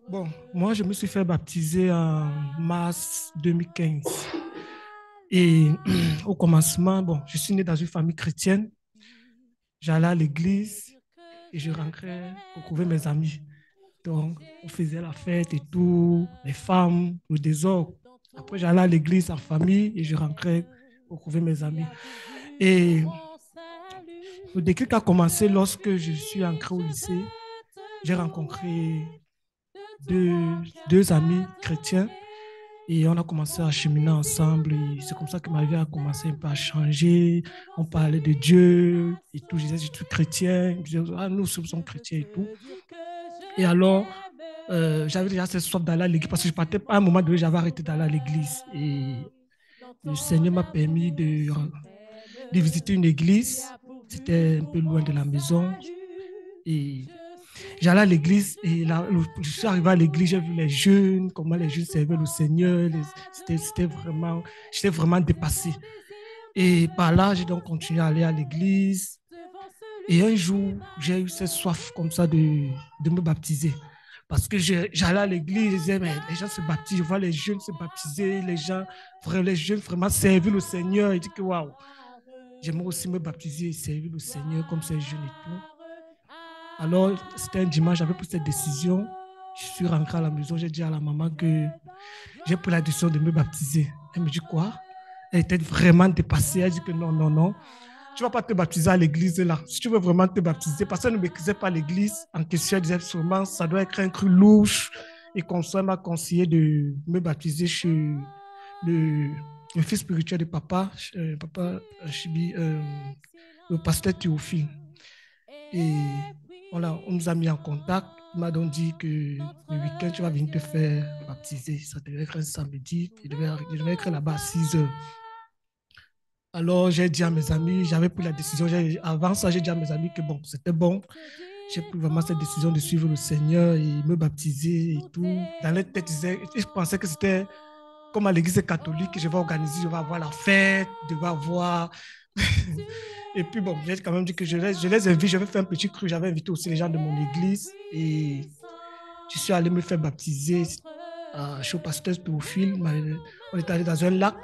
Bon, moi, je me suis fait baptiser en mars 2015. Et au commencement, bon, je suis né dans une famille chrétienne. J'allais à l'église et je rentrais retrouver mes amis. Donc, on faisait la fête et tout, les femmes, le désordre. Après, j'allais à l'église en famille et je rentrais retrouver mes amis. Et le déclic a commencé lorsque je suis entré au lycée. J'ai rencontré deux amis chrétiens et on a commencé à cheminer ensemble. Et c'est comme ça que ma vie a commencé un peu à changer. On parlait de Dieu et tout. Je disais, je suis chrétien. Je disais, nous sommes chrétiens et tout. Et alors, j'avais déjà cette soif d'aller à l'église parce que je partais, à un moment donné, j'avais arrêté d'aller à l'église. Et le Seigneur m'a permis de visiter une église. C'était un peu loin de la maison. Et j'allais à l'église et là, je suis arrivé à l'église, j'ai vu les jeunes, comment les jeunes servaient le Seigneur. J'étais vraiment dépassé. Et par là, j'ai donc continué à aller à l'église. Et un jour, j'ai eu cette soif comme ça de me baptiser. Parce que j'allais à l'église, je disais, mais les gens se baptisent, je vois les jeunes se baptiser, les jeunes vraiment servir le Seigneur. Et je dis que waouh, j'aimerais aussi me baptiser et servir le Seigneur comme ces jeunes et tout. Alors, c'était un dimanche, j'avais pris cette décision. Je suis rentré à la maison, j'ai dit à la maman que j'ai pris la décision de me baptiser. Elle me dit quoi? Elle était vraiment dépassée. Elle dit que non, non, non. Tu ne vas pas te baptiser à l'église là. Si tu veux vraiment te baptiser, parce qu'elle ne maîtrisait pas l'église en question, elle disait sûrement ça doit être un cru louche. Et comme ça, elle m'a conseillé de me baptiser chez le fils spirituel de papa, papa Chibi, le pasteur Théophile. Et voilà, on nous a mis en contact. Il m'a donc dit que le week-end, tu vas venir te faire baptiser. Ça devait être un samedi. Je devais être là-bas à 6 heures. Alors, j'ai dit à mes amis, j'avais pris la décision. Avant ça, j'ai dit à mes amis que bon, c'était bon. J'ai pris vraiment cette décision de suivre le Seigneur et me baptiser et tout. Dans leur tête, je pensais que c'était comme à l'église catholique, je vais organiser, je vais avoir la fête, je vais avoir... Et puis bon, j'ai quand même dit que je les invite, je vais faire un petit cru. J'avais invité aussi les gens de mon église et je suis allé me faire baptiser chez le pasteur Théophile. On est allé dans un lac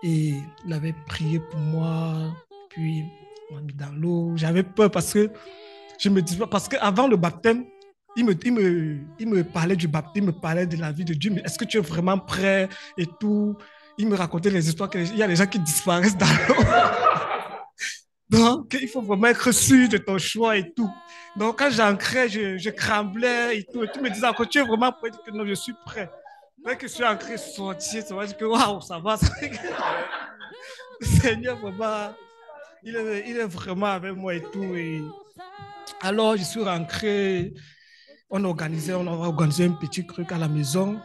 et il avait prié pour moi. Puis on m'a mis dans l'eau. J'avais peur parce que je me disais, parce qu'avant le baptême, il me parlait du baptême, il me parlait de la vie de Dieu. Mais est-ce que tu es vraiment prêt et tout? Il me racontait les histoires qu'il y a des gens qui disparaissent dans l'eau. Donc, il faut vraiment être sûr de ton choix et tout. Donc, quand j'ancrais, je tremblais et tout. Et tu me disais encore, tu es vraiment prêt? Que non, je suis prêt. Dès que je suis ancré, sorti, ça va dire que waouh, ça va. Le Seigneur, vraiment, il est vraiment avec moi et tout. Et alors, je suis rentré. On a organisé un petit truc à la maison.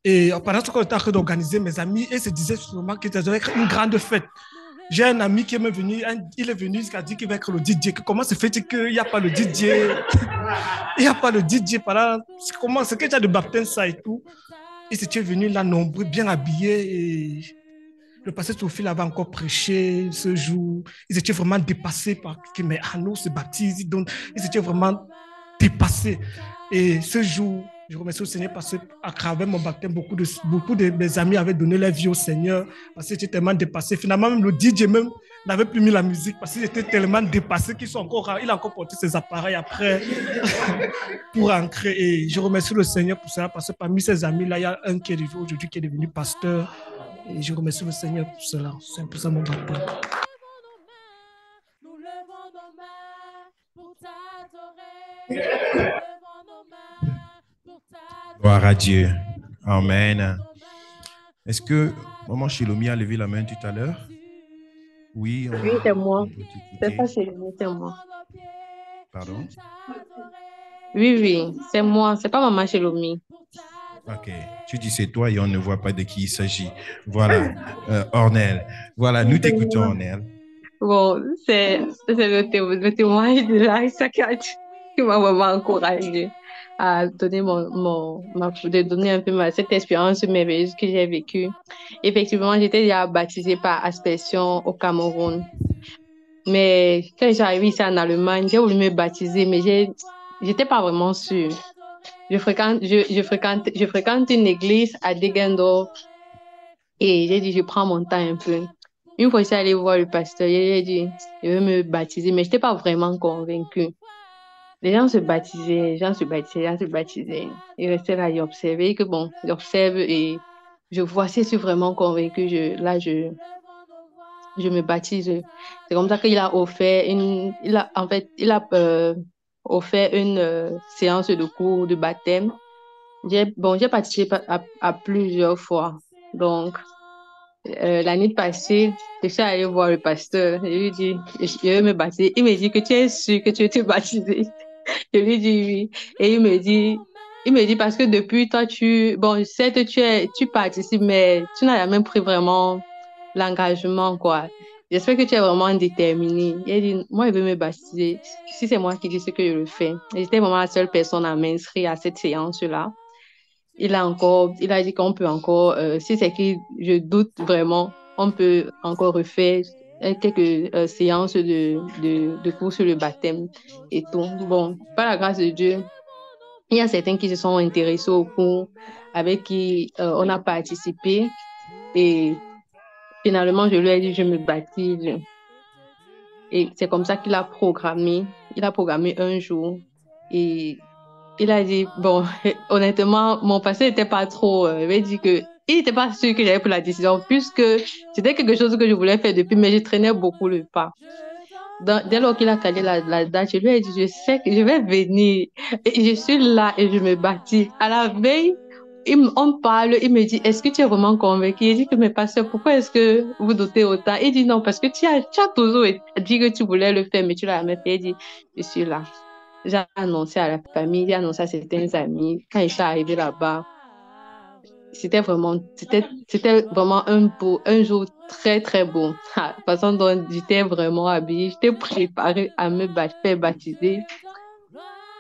Et pendant ce qu'on était en train d'organiser, mes amis, ils se disaient sûrement que ça devait être une grande fête. J'ai un ami qui est venu, il est venu, il a dit qu'il va être le DJ. Comment se fait-il qu'il n'y a pas le DJ? Il n'y a pas le DJ. Comment c'est que tu as de baptême, ça et tout? Ils étaient venus là, nombreux, bien habillés. Et le pasteur Théophile avait encore prêché ce jour. Ils étaient vraiment dépassés par que mais Arnaud se baptise. Donc, ils étaient vraiment dépassés. Et ce jour, je remercie le Seigneur parce qu'à travers mon baptême, beaucoup de mes amis avaient donné leur vie au Seigneur parce qu'ils étaient tellement dépassés. Finalement, même le DJ même n'avait plus mis la musique parce qu'ils étaient tellement dépassés qu'il a encore porté ses appareils après pour entrer. Et je remercie le Seigneur pour cela parce que parmi ses amis-là, il y a un qui est aujourd'hui qui est devenu pasteur. Et je remercie le Seigneur pour cela. C'est un peu ça mon baptême. Gloire à Dieu. Amen. Est-ce que Maman Shilomi a levé la main tout à l'heure? Oui. Oui, c'est moi. C'est pas Shilomi, c'est moi. Pardon? Oui, c'est moi. C'est pas Maman Shilomi. Ok. Tu dis c'est toi et on ne voit pas de qui il s'agit. Voilà. Ornel. Voilà, nous t'écoutons, Ornel. Bon, c'est le témoignage de Larissa qui m'a vraiment encouragée à donner de donner un peu cette expérience merveilleuse que j'ai vécue. Effectivement, j'étais déjà baptisée par Aspersion au Cameroun. Mais quand j'arrive ici en Allemagne, j'ai voulu me baptiser, mais j'étais pas vraiment sûre. Je fréquente une église à Deggendorf et j'ai dit, je prends mon temps un peu. Une fois, je suis allée voir le pasteur, j'ai dit, je veux me baptiser, mais je n'étais pas vraiment convaincue. Les gens se baptisaient. Ils restaient là, ils observaient, que bon, ils observent et je vois si je suis vraiment convaincue, je me baptise. C'est comme ça qu'il a offert offert une séance de cours de baptême. J'ai participé à plusieurs fois. Donc, l'année passée, je suis allée voir le pasteur. Je lui ai dit, je veux me baptiser. Il me dit que tu es sûr que tu veux te baptiser. Je lui ai dit oui. Et il me dit, Il me dit parce que depuis toi, bon, certes, tu participes, mais tu n'as jamais pris vraiment l'engagement, quoi. J'espère que tu es vraiment déterminé. Il dit, moi, il veut me baptiser. Si c'est moi qui dis ce que je le fais. Et j'étais vraiment la seule personne à m'inscrire à cette séance-là. Il a dit qu'on peut encore, si c'est que je doute vraiment, on peut encore refaire quelques séances de cours sur le baptême et tout. Bon, par la grâce de Dieu, il y a certains qui se sont intéressés au cours, avec qui on a participé. Et finalement, je lui ai dit, je me baptise. Et c'est comme ça qu'il a programmé. Il a programmé un jour. Et il a dit, bon, honnêtement, mon passé n'était pas trop. Il m'a dit que il n'était pas sûr que j'avais pris la décision, puisque c'était quelque chose que je voulais faire depuis, mais je traînais beaucoup le pas. Dès lors qu'il a calé la date, je lui ai dit, je sais que je vais venir. Et je suis là et je me baptise. À la veille, on parle, il me dit, est-ce que tu es vraiment convaincu? Il dit que, mais pasteur, pourquoi est-ce que vous doutez autant? Il dit, non, parce que tu as toujours dit que tu voulais le faire, mais tu l'as jamais fait. Il dit, je suis là. J'ai annoncé à la famille, j'ai annoncé à certains amis. Quand je suis arrivée là-bas, c'était vraiment un jour très, très beau. La façon dont j'étais vraiment habillée, j'étais préparée à faire baptiser.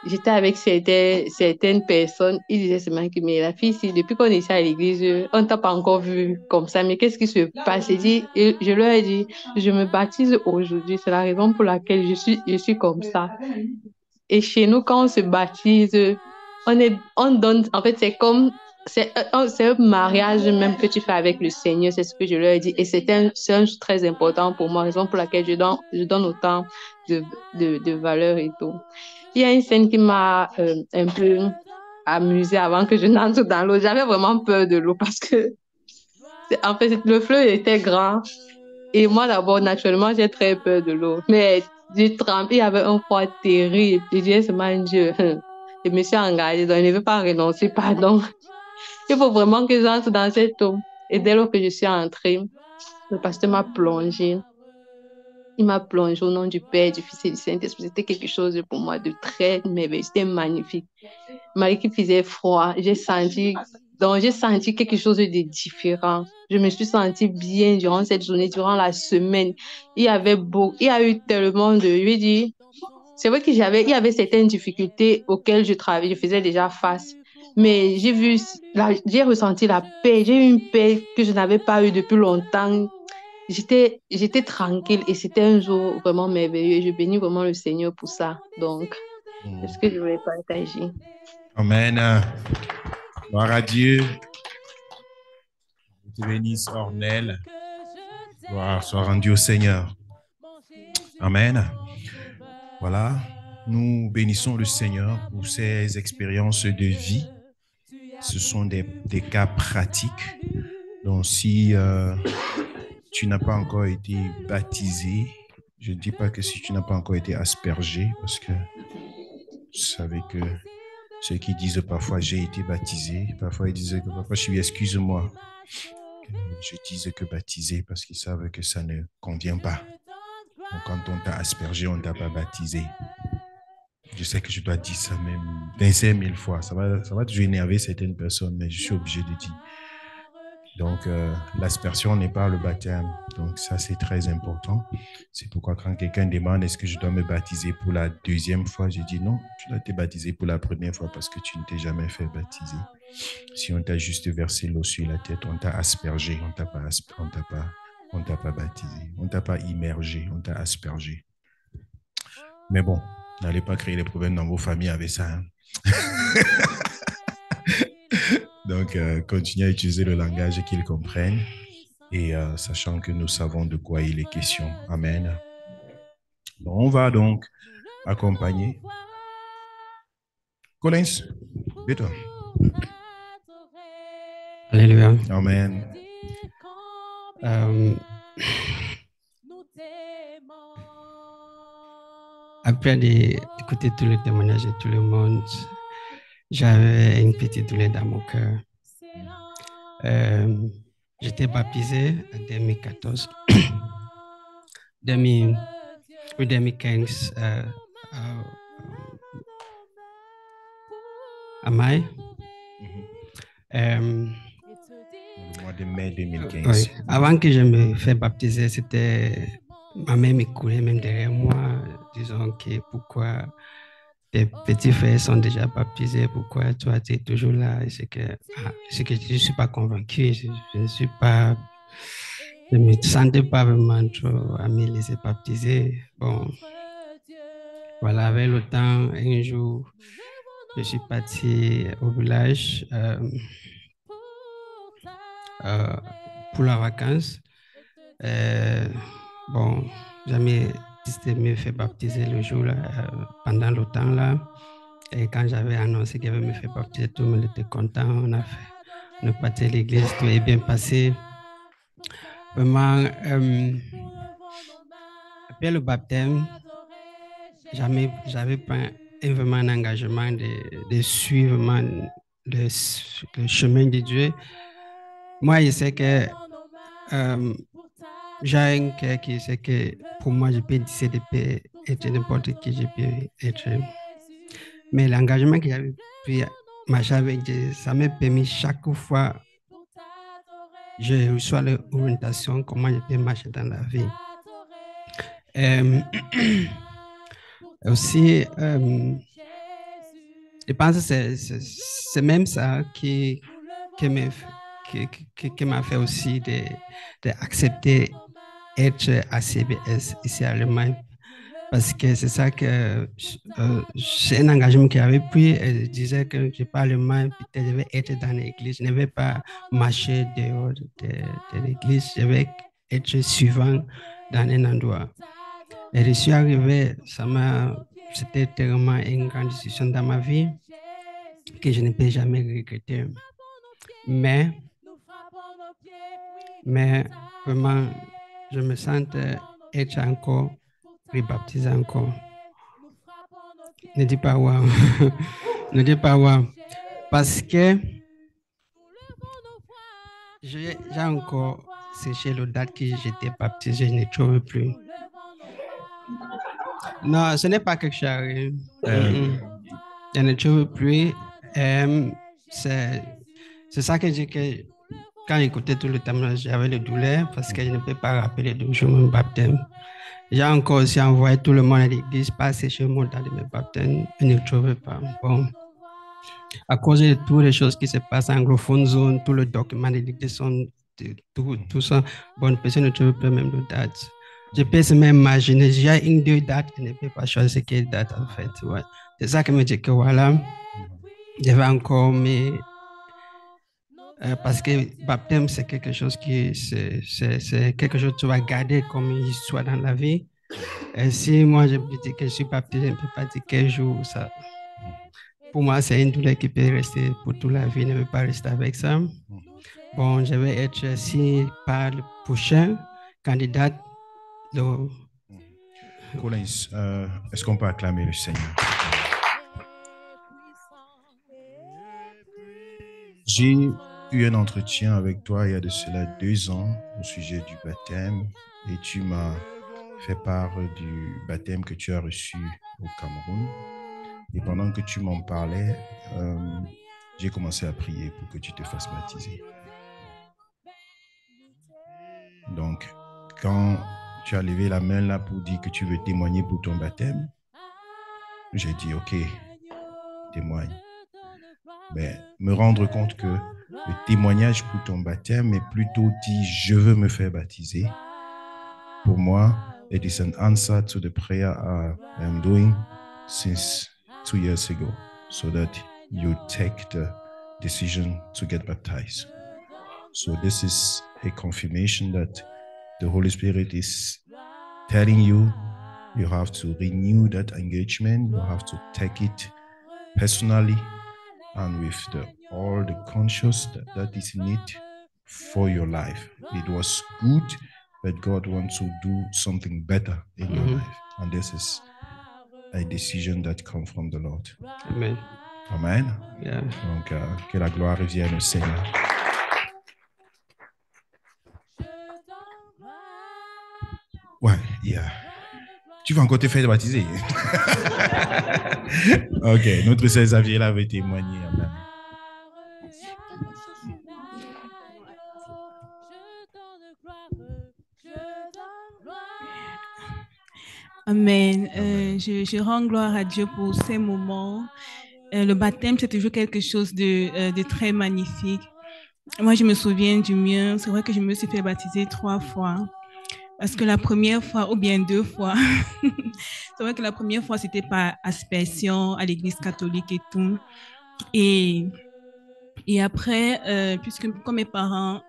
J'étais avec certaines personnes, ils disaient seulement que, mais la fille, si, depuis qu'on est ici à l'église, on ne t'a pas encore vu comme ça, mais qu'est-ce qui se passe? Et je leur ai dit, je me baptise aujourd'hui, c'est la raison pour laquelle je suis comme ça. Et chez nous, quand on se baptise, on donne, en fait, c'est un mariage même que tu fais avec le Seigneur, c'est ce que je leur ai dit. Et c'est un chose très important pour moi, raison pour laquelle je donne autant de valeur et tout. Il y a une scène qui m'a un peu amusée avant que je n'entre dans l'eau. J'avais vraiment peur de l'eau parce que, en fait, le fleuve était grand. Et moi, d'abord, naturellement, j'ai très peur de l'eau. Mais j'ai trempé, il y avait un froid terrible. J'ai dit, c'est mon Dieu. Je me suis engagée, donc je ne veux pas renoncer, pardon. Il faut vraiment que j'entre dans cette eau. Et dès lors que je suis entrée, le pasteur m'a plongée. Il m'a plongée au nom du Père, du Fils et du Saint-Esprit. C'était quelque chose pour moi de très merveilleux. C'était magnifique. Malgré qu'il faisait froid, j'ai senti quelque chose de différent. Je me suis sentie bien durant cette journée, durant la semaine. Il y a eu tellement de, je lui dis, c'est vrai il y avait certaines difficultés auxquelles je faisais déjà face. Mais j'ai ressenti la paix. J'ai eu une paix que je n'avais pas eue depuis longtemps. J'étais tranquille et c'était un jour vraiment merveilleux. Je bénis vraiment le Seigneur pour ça. Donc, c'est ce que je voulais partager. Amen. Gloire à Dieu. Je te bénisse, Ornel. Gloire soit rendue au Seigneur. Amen. Voilà. Nous bénissons le Seigneur pour ces expériences de vie. Ce sont des cas pratiques. Donc, si tu n'as pas encore été baptisé, je ne dis pas que si tu n'as pas encore été aspergé, parce que vous savez que ceux qui disent parfois j'ai été baptisé, parfois ils disent que parfois je suis excuse-moi. Je dis que baptisé parce qu'ils savent que ça ne convient pas. Donc, quand on t'a aspergé, on ne t'a pas baptisé. Je sais que je dois dire ça même 25 000 fois. Ça va toujours énerver certaines personnes, mais je suis obligé de dire. Donc, l'aspersion n'est pas le baptême. Donc, ça, c'est très important. C'est pourquoi quand quelqu'un demande est-ce que je dois me baptiser pour la deuxième fois, je dis non, tu dois te baptiser pour la première fois parce que tu ne t'es jamais fait baptiser. Si on t'a juste versé l'eau sur la tête, on t'a aspergé, on t'a pas baptisé, on t'a pas immergé, on t'a aspergé. Mais bon, n'allez pas créer des problèmes dans vos familles avec ça. Hein? Donc, continuez à utiliser le langage qu'ils comprennent et sachant que nous savons de quoi il est question. Amen. Bon, on va donc accompagner. Collins, dis-toi. Alléluia. Amen. Après d'écouter tous les témoignages de tout le monde, j'avais une petite douleur dans mon cœur. J'étais baptisé en 2014. 2015, à Maï. Le mois de mai 2015. Oui. Avant que je me fasse baptiser, c'était ma mère me courait même derrière moi, disant que pourquoi tes petits frères sont déjà baptisés, pourquoi toi tu es toujours là? Et c'est que je ne suis pas convaincu, je ne suis pas, je ne me sentais pas vraiment trop à me laisser baptiser. Bon, voilà, avec le temps, un jour, je suis parti au village pour la vacance. Bon, jamais décidé de me faire baptiser le jour là, pendant le temps là. Et quand j'avais annoncé qu'il avait me fait baptiser, tout le monde était content. On est parti à l'église, tout est bien passé. Vraiment, après le baptême, j'avais pas vraiment un engagement de suivre vraiment le chemin de Dieu. Moi, je sais que j'ai un cœur qui sait que pour moi, je peux décider de être n'importe qui je peux être. Mais l'engagement que j'avais pris, marcher avec Dieu, ça m'a permis chaque fois que je reçois l'orientation, comment je peux marcher dans la vie. Aussi, je pense que c'est même ça qui m'a fait aussi d'accepter être à CBS ici à Allemagne. Parce que c'est ça que c'est un engagement que j'avais pris. Et je disais que je parle allemand, peut-être je vais être dans l'église. Je ne vais pas marcher dehors de l'église. Je vais être suivant dans un endroit. Et je suis arrivé, c'était vraiment une grande décision dans ma vie que je ne peux jamais regretter. Mais vraiment, je me sens être encore rebaptisé encore. Ne dis pas wow. Ne dis pas wow. Parce que j'ai encore séché le date que j'étais baptisé, je ne trouve plus. Non, ce n'est pas quelque chose. Je ne trouve plus. C'est ça que j'ai que quand j'écoutais tout le temps, j'avais le douleur parce que je ne peux pas rappeler d'où je me baptême. J'ai encore aussi envoyé tout le monde à l'église, pas sécher mon date de mes baptêmes, je ne trouvais pas. Bon, à cause de toutes les choses qui se passent en anglophone zone, tout le document de l'église sont tout ça. Bonne personne ne trouve pas même de date. Je peux même imaginer, j'ai une deux dates, je ne peux pas choisir quelle date en fait. Ouais. C'est ça qui me dit que voilà, je vais encore parce que baptême, c'est quelque chose c'est quelque chose que tu vas garder comme une histoire dans la vie. Et si moi, je dis que je suis baptisé, je ne peux pas dire quel jour ça. Pour moi, c'est une douleur qui peut rester pour toute la vie, je ne veux pas rester avec ça. Bon, je vais être ici par le prochain candidat. Collins, est-ce qu'on peut acclamer le Seigneur? J'ai eu un entretien avec toi il y a de cela 2 ans au sujet du baptême et tu m'as fait part du baptême que tu as reçu au Cameroun. Et pendant que tu m'en parlais, j'ai commencé à prier pour que tu te fasses baptiser. Donc, quand tu as levé la main là pour dire que tu veux témoigner pour ton baptême, j'ai dit ok, témoigne. Mais me rendre compte que le témoignage pour ton baptême est plutôt dit je veux me faire baptiser. Pour moi, it is an answer to the prayer I am doing since 2 years ago, so that you take the decision to get baptized. So this is a confirmation that the Holy Spirit is telling you you have to renew that engagement, you have to take it personally and with all the conscience that is in it for your life. It was good, but God wants to do something better in your life. And this is a decision that comes from the Lord. Amen. Amen. Yeah. Donc, que la gloire revienne au Seigneur. Ouais, yeah. Tu vas encore te faire baptiser. Ok, notre sœur Xavier avait témoigné. Amen. Amen. Je rends gloire à Dieu pour ces moments. Le baptême, c'est toujours quelque chose de très magnifique. Moi, je me souviens du mien. C'est vrai que je me suis fait baptiser 3 fois. Parce que la première fois, ou bien 2 fois, c'est vrai que la première fois, c'était par aspersion à l'église catholique et tout. Et après, puisque comme mes parents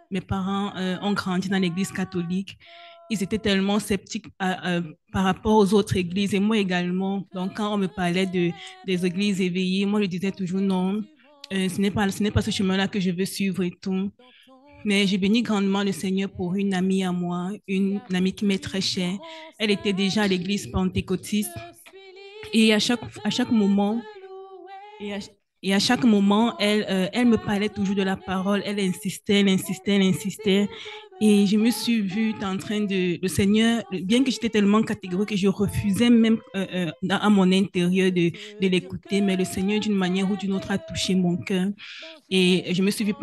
ont grandi dans l'église catholique, ils étaient tellement sceptiques par rapport aux autres églises et moi également. Donc, quand on me parlait des églises éveillées, moi, je disais toujours non, ce n'est pas ce chemin-là que je veux suivre et tout. Mais j'ai béni grandement le Seigneur pour une amie à moi, une amie qui m'est très chère. Elle était déjà à l'église pentecôtiste et à chaque moment, et à, et à chaque moment, elle me parlait toujours de la parole. Elle insistait, elle insistait, elle insistait. Et je me suis vue en train de... Le Seigneur, bien que j'étais tellement catégorique que je refusais même à mon intérieur de l'écouter, mais le Seigneur, d'une manière ou d'une autre, a touché mon cœur. Et je me suis vue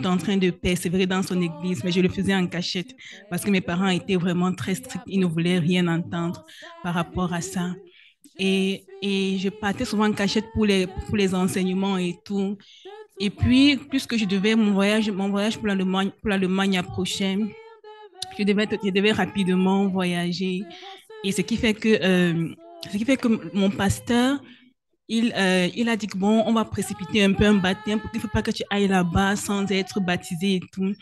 en train de persévérer dans son église, mais je le faisais en cachette parce que mes parents étaient vraiment très stricts. Ils ne voulaient rien entendre par rapport à ça. Et je partais souvent en cachette pour les enseignements et tout. Et puis, puisque mon voyage pour l'Allemagne approchait, je devais rapidement voyager. Et ce qui fait que mon pasteur, il a dit que bon, on va précipiter un peu un baptême pour qu'il ne faut pas que tu ailles là-bas sans être baptisé et tout.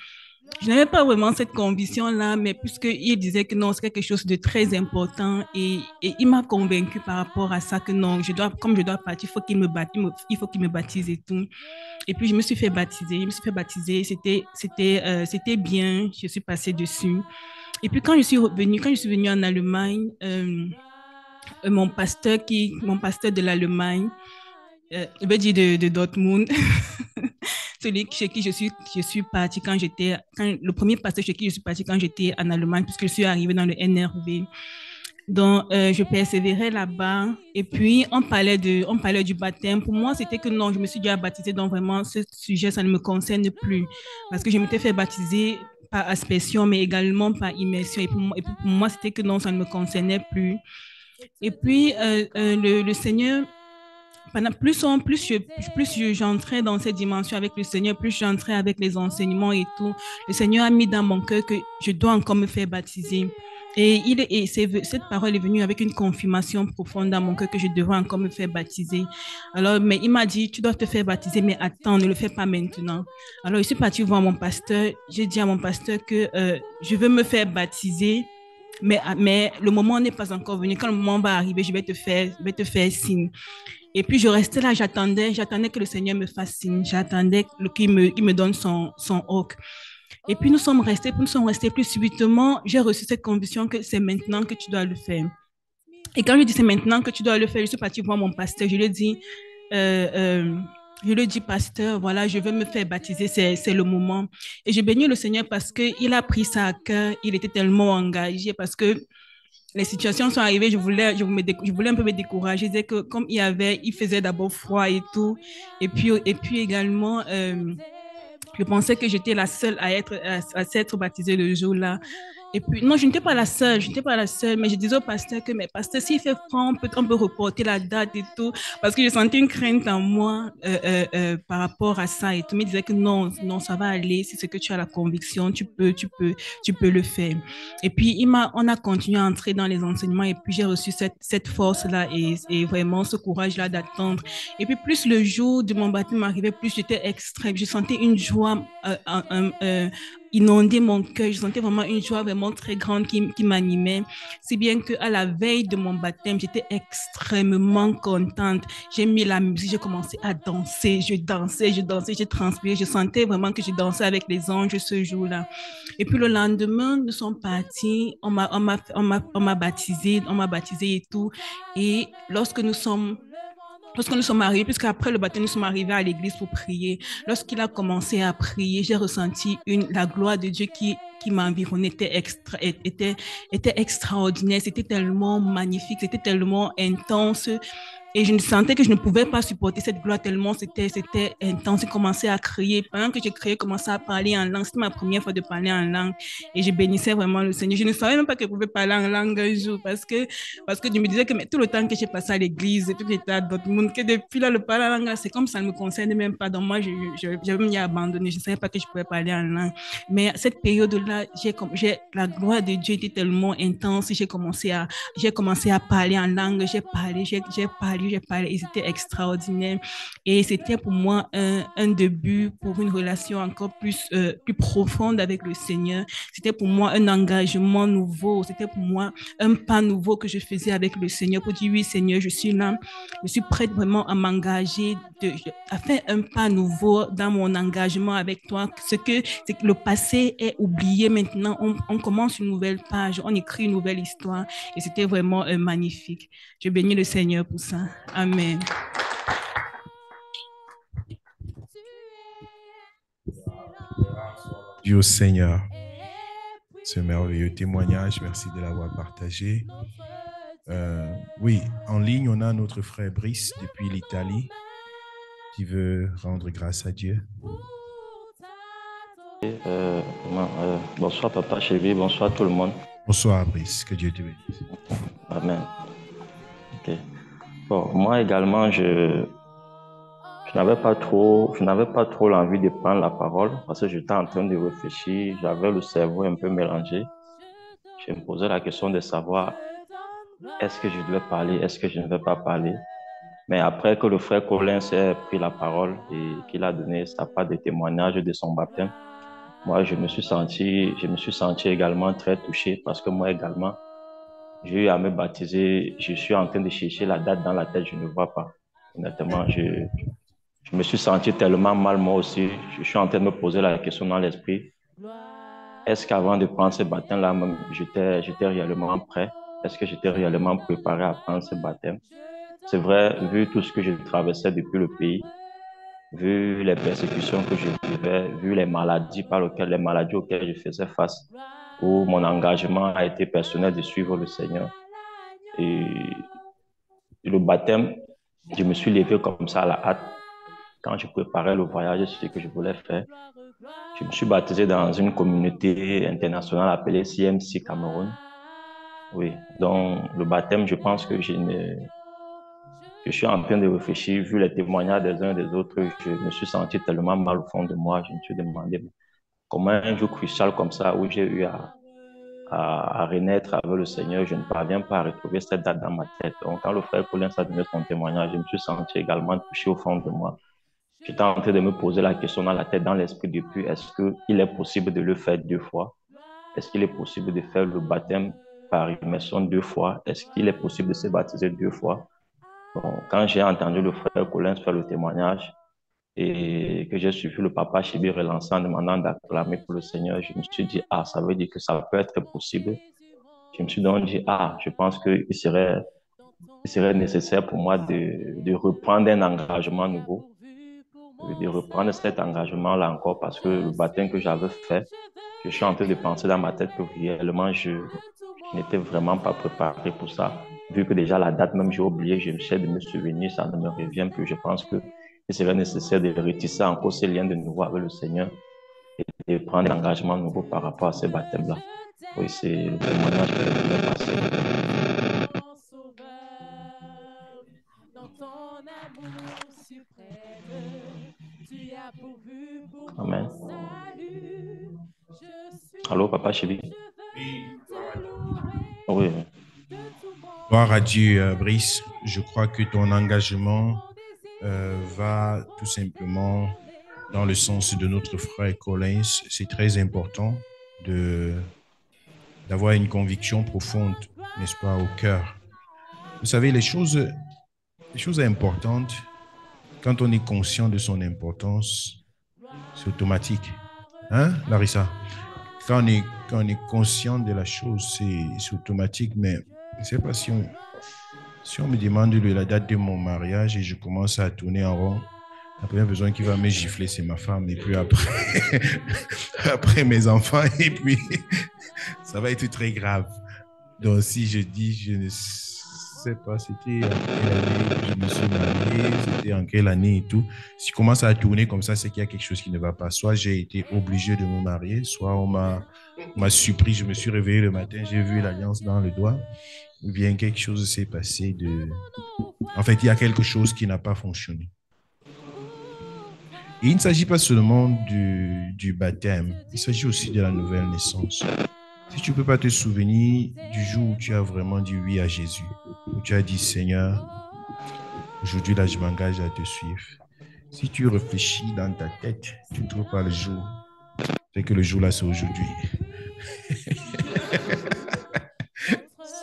Je n'avais pas vraiment cette conviction-là, mais puisqu'il disait que non, c'est quelque chose de très important et il m'a convaincu par rapport à ça que non, comme je dois partir, il faut qu'il me baptise et tout. Et puis, je me suis fait baptiser, c'était bien, je suis passée dessus. Et puis, quand je suis venue en Allemagne, mon pasteur de l'Allemagne, je vais dire de Dortmund, celui chez qui je suis partie le premier pasteur chez qui je suis partie quand j'étais en Allemagne, puisque je suis arrivée dans le NRV. Donc, je persévérais là-bas. Et puis, on parlait du baptême. Pour moi, c'était que non, je me suis déjà baptisée. Donc, vraiment, ce sujet, ça ne me concerne plus. Parce que je m'étais fait baptiser par aspersion, mais également par immersion. Et pour moi, c'était que non, ça ne me concernait plus. Et puis, le Seigneur, j'entrais dans cette dimension avec le Seigneur, plus j'entrais avec les enseignements et tout. Le Seigneur a mis dans mon cœur que je dois encore me faire baptiser. Cette parole est venue avec une confirmation profonde dans mon cœur que je devrais encore me faire baptiser. Alors, mais il m'a dit, tu dois te faire baptiser, mais attends, ne le fais pas maintenant. Alors, je suis partie voir mon pasteur. J'ai dit à mon pasteur que je veux me faire baptiser, mais le moment n'est pas encore venu. Quand le moment va arriver, je vais te faire signe. Et puis, je restais là, j'attendais que le Seigneur me fasse signe. J'attendais qu'il me donne son hoc. Et puis, nous sommes restés, plus subitement, j'ai reçu cette conviction que c'est maintenant que tu dois le faire. Et quand je dis c'est maintenant que tu dois le faire, je suis partie voir mon pasteur. Je lui ai dit, pasteur, voilà, je veux me faire baptiser, c'est le moment. Et je bénis le Seigneur parce qu'il a pris ça à cœur. Il était tellement engagé parce que les situations sont arrivées, je voulais un peu me décourager. Je disais que comme il faisait d'abord froid et tout. Et puis également, je pensais que j'étais la seule à s'être baptisée le jour-là. Et puis, non, je n'étais pas la seule, mais je disais au pasteur que, mais pasteur, s'il fait froid, on peut reporter la date et tout, parce que je sentais une crainte en moi par rapport à ça et tout. Mais il disait que non, non, ça va aller, si c'est que tu as la conviction, tu peux le faire. Et puis, on a continué à entrer dans les enseignements et puis j'ai reçu cette force-là et vraiment ce courage-là d'attendre. Et puis, plus le jour de mon baptême arrivait, plus j'étais extrême. Je sentais une joie inonder mon cœur. Je sentais vraiment une joie vraiment très grande qui m'animait. Si bien qu'à la veille de mon baptême, j'étais extrêmement contente. J'ai mis la musique, j'ai commencé à danser. Je dansais, j'ai transpiré. Je sentais vraiment que je dansais avec les anges ce jour-là. Et puis le lendemain, nous sommes partis. On m'a baptisé et tout. Et lorsque nous sommes arrivés, puisqu'après le baptême, nous sommes arrivés à l'église pour prier. Lorsqu'il a commencé à prier, j'ai ressenti la gloire de Dieu qui m'environnait était extraordinaire. C'était tellement magnifique, c'était tellement intense. Et je sentais que je ne pouvais pas supporter cette gloire tellement c'était intense. J'ai commencé à crier. Pendant que j'ai crié, j'ai commencé à parler en langue. C'était ma première fois de parler en langue. Et je bénissais vraiment le Seigneur. Je ne savais même pas que je pouvais parler en langue un jour parce que je me disais que mais tout le temps que j'ai passé à l'église, tout que j'étais à Dortmund, que depuis là, le parler en langue, c'est comme ça ne me concerne même pas. Donc moi, j'avais mis à abandonner. Je ne savais pas que je pouvais parler en langue. Mais à cette période-là, la gloire de Dieu était tellement intense. J'ai commencé à parler en langue. J'ai parlé et c'était extraordinaire. Et c'était pour moi un début pour une relation encore plus profonde avec le Seigneur. C'était pour moi un engagement nouveau. C'était pour moi un pas nouveau que je faisais avec le Seigneur pour dire oui, Seigneur, je suis là. Je suis prête vraiment à m'engager, à faire un pas nouveau dans mon engagement avec toi. C'est que le passé est oublié maintenant. On commence une nouvelle page, on écrit une nouvelle histoire. Et c'était vraiment magnifique. Je bénis le Seigneur pour ça. Amen. Dieu au Seigneur, ce merveilleux témoignage, merci de l'avoir partagé. Oui, en ligne, on a notre frère Brice depuis l'Italie qui veut rendre grâce à Dieu. Bonsoir Papa Chéri, bonsoir tout le monde. Bonsoir Brice, que Dieu te bénisse. Amen. Okay. Bon, moi également, je n'avais pas trop l'envie de prendre la parole parce que j'étais en train de réfléchir, j'avais le cerveau un peu mélangé. Je me posais la question de savoir est-ce que je devais parler, est-ce que je ne vais pas parler. Mais après que le frère Colin ait pris la parole et qu'il a donné sa part de témoignage de son baptême, moi je me suis senti également très touché parce que moi également, j'ai eu à me baptiser, je suis en train de chercher la date dans la tête, je ne vois pas. Honnêtement, je me suis senti tellement mal moi aussi. Je suis en train de me poser la question dans l'esprit. Est-ce qu'avant de prendre ce baptême-là, j'étais réellement prêt? Est-ce que j'étais réellement préparé à prendre ce baptême? C'est vrai, vu tout ce que je traversais depuis le pays, vu les persécutions que je vivais, vu les maladies auxquelles je faisais face, où mon engagement a été personnel de suivre le Seigneur. Et le baptême, je me suis levé comme ça à la hâte. Quand je préparais le voyage, ce que je voulais faire, je me suis baptisé dans une communauté internationale appelée CMC Cameroun. Oui, donc le baptême, je pense que je suis en train de réfléchir, vu les témoignages des uns et des autres, je me suis senti tellement mal au fond de moi. Je me suis demandé comment un jour crucial comme ça, où j'ai eu à renaître avec le Seigneur, je ne parviens pas à retrouver cette date dans ma tête. Donc quand le frère Colin a donné son témoignage, je me suis senti également touché au fond de moi. J'étais en train de me poser la question dans la tête, dans l'esprit depuis, est-ce qu'il est possible de le faire 2 fois? Est-ce qu'il est possible de faire le baptême par immersion 2 fois? Est-ce qu'il est possible de se baptiser 2 fois? Bon, quand j'ai entendu le frère Colin faire le témoignage et que j'ai suivi le papa Chibi relancer en demandant d'acclamer pour le Seigneur, je me suis dit, ça veut dire que ça peut être possible. Je me suis donc dit, je pense qu'il serait nécessaire pour moi de reprendre un engagement nouveau, de reprendre cet engagement-là encore parce que le baptême que j'avais fait, je suis en train de penser dans ma tête que réellement, je n'étais vraiment pas préparé pour ça. Vu que déjà la date, même j'ai oublié, je essaie de me souvenir, ça ne me revient plus. Je pense qu'il serait nécessaire de retisser encore ces liens de nouveau avec le Seigneur et de prendre un engagement nouveau par rapport à ces baptêmes-là. Oui, c'est le témoignage que je voulais passer. Amen. Allô, Papa Chéri? Oui. Gloire à Dieu, Brice. Je crois que ton engagement va tout simplement dans le sens de notre frère Collins. C'est très important d'avoir une conviction profonde, n'est-ce pas, au cœur. Vous savez, les choses importantes, quand on est conscient de son importance, c'est automatique. Hein, Larissa? Quand on est conscient de la chose, c'est automatique, mais je ne sais pas si on me demande la date de mon mariage et je commence à tourner en rond, La première personne qui va me gifler, c'est ma femme. Et puis après, après mes enfants. Et puis, ça va être très grave. Donc, si je dis, je ne sais pas, c'était en quelle année je me suis marié, c'était en quelle année et tout. Si je commence à tourner comme ça, c'est qu'il y a quelque chose qui ne va pas. Soit j'ai été obligé de me marier, soit on m'a surpris, je me suis réveillé le matin, j'ai vu l'alliance dans le doigt, ou bien quelque chose s'est passé de... En fait, il y a quelque chose qui n'a pas fonctionné. Et il ne s'agit pas seulement du baptême, il s'agit aussi de la nouvelle naissance. Si tu ne peux pas te souvenir du jour où tu as vraiment dit oui à Jésus, où tu as dit Seigneur, aujourd'hui là je m'engage à te suivre. Si tu réfléchis dans ta tête, tu ne trouves pas le jour, c'est que le jour là c'est aujourd'hui.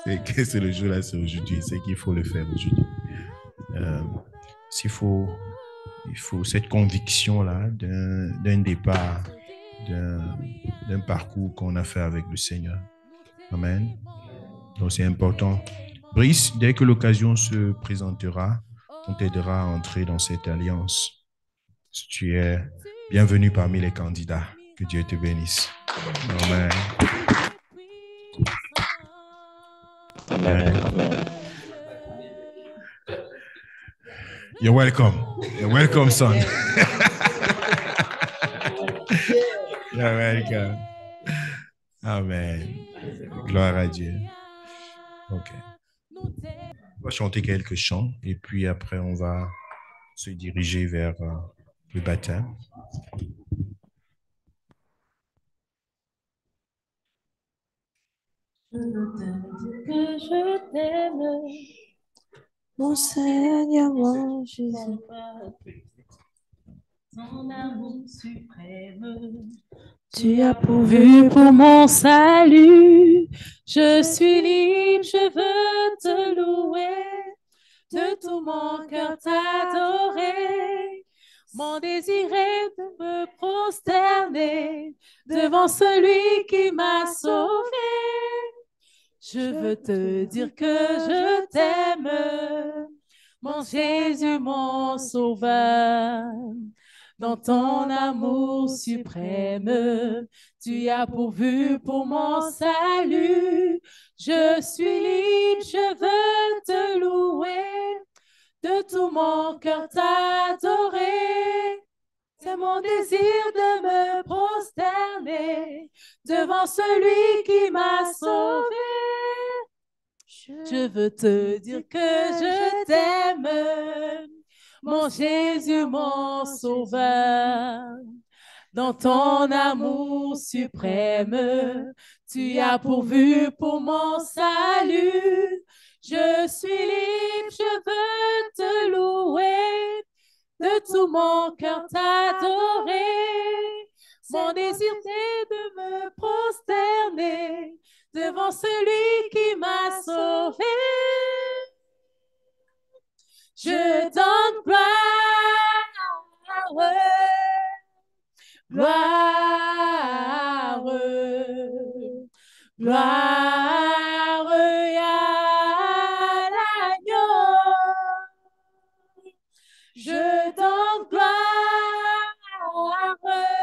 C'est que c'est le jour là c'est aujourd'hui, c'est qu'il faut le faire aujourd'hui. Il faut cette conviction là d'un départ, d'un parcours qu'on a fait avec le Seigneur. Amen. Donc c'est important. Brice, dès que l'occasion se présentera, on t'aidera à entrer dans cette alliance. Tu es bienvenu parmi les candidats. Que Dieu te bénisse. Amen. Amen. Amen. You're welcome. You're welcome, son. You're welcome. Amen. Gloire à Dieu. OK. On va chanter quelques chants et puis après, on va se diriger vers le baptême. Je t'aime, mon Seigneur, mon Jésus. Ton amour suprême, tu as pourvu pour mon salut. Je suis libre, je veux te louer, de tout mon cœur t'adorer. Mon désir est de me prosterner devant celui qui m'a sauvé. Je veux te dire que je t'aime, mon Jésus, mon sauveur. Dans ton amour suprême, tu as pourvu pour mon salut. Je suis libre, je veux te louer, de tout mon cœur t'adorer. C'est mon désir de me prosterner devant celui qui m'a sauvé. Je veux te dire que je t'aime, mon Jésus, mon sauveur. Dans ton amour suprême, tu as pourvu pour mon salut. Je suis libre, je veux te louer, de tout mon cœur t'adorer. Mon désir est de me prosterner devant celui qui m'a sauvé. Je donne gloire, gloire, gloire à l'agneau. Je donne gloire, gloire,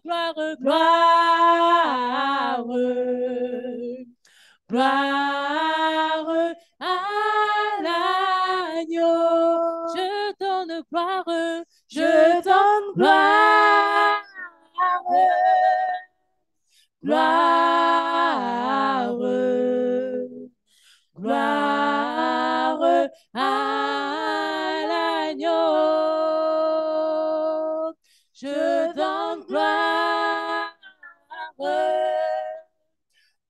gloire, gloire, gloire à l'agneau. Je donne gloire, je donne gloire, gloire, gloire à l'agneau. Je donne gloire,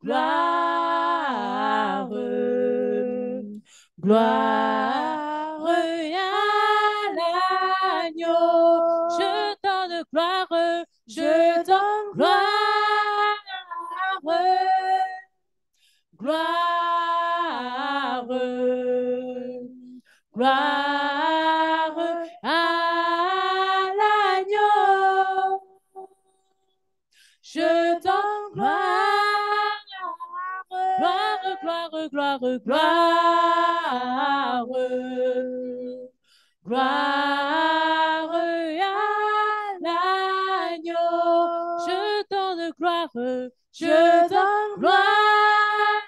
gloire, gloire à l'agneau. Je donne gloire, je donne gloire, gloire, gloire à l'agneau. Je donne gloire, gloire, gloire, gloire, gloire, gloire je donne gloire,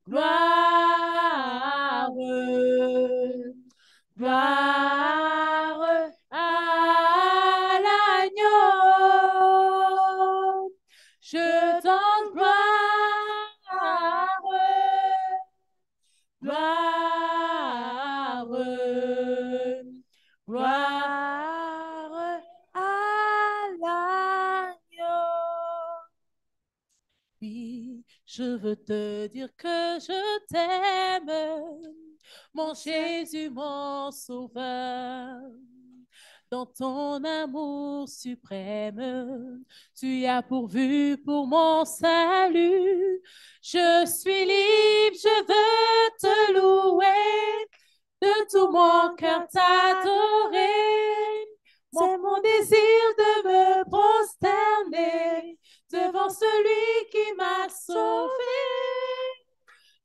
gloire, gloire à l'agneau. Je donne gloire, gloire, gloire à l'agneau. Oui, je veux te dire que je t'aime, mon Jésus, mon Sauveur. Dans ton amour suprême, tu as pourvu pour mon salut. Je suis libre, je veux te louer, de tout mon cœur t'adorer. C'est mon désir de me prosterner devant celui qui m'a sauvé.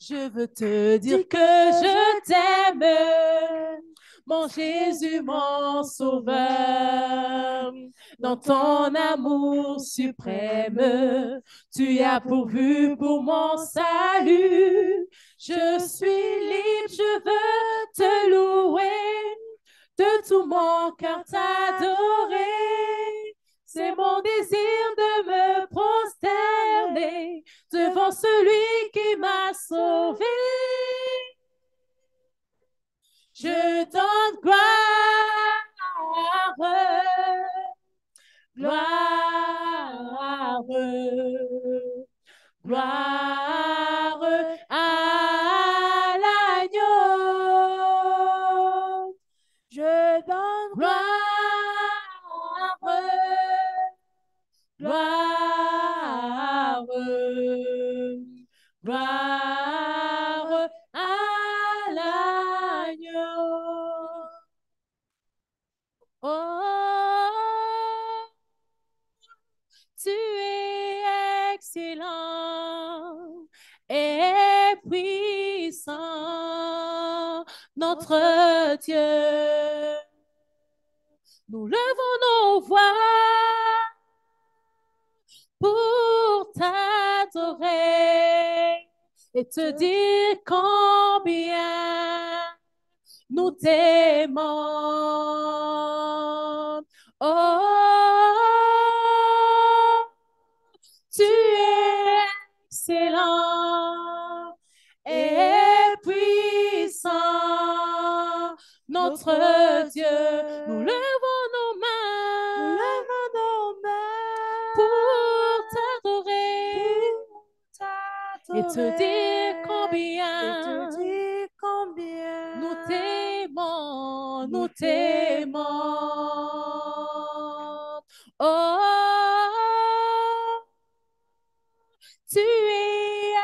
Je veux te dire que je t'aime, mon Jésus, mon Sauveur. Dans ton amour suprême, tu as pourvu pour mon salut. Je suis libre, je veux te louer, de tout mon cœur t'adorer. C'est mon désir de me prosterner devant celui qui m'a sauvé. Je donne gloire, gloire, gloire à l'agneau. Je donne gloire, gloire, gloire à l'agneau. Oh, tu es excellent et puissant, notre Dieu. Nous levons nos voix pour t'adorer et te dire combien nous t'aimons. Oh, tu es excellent et puissant, notre Dieu. Nous levons nos mains, pour t'adorer et te dire combien nous t'aimons, nous t'aimons. Oh, tu es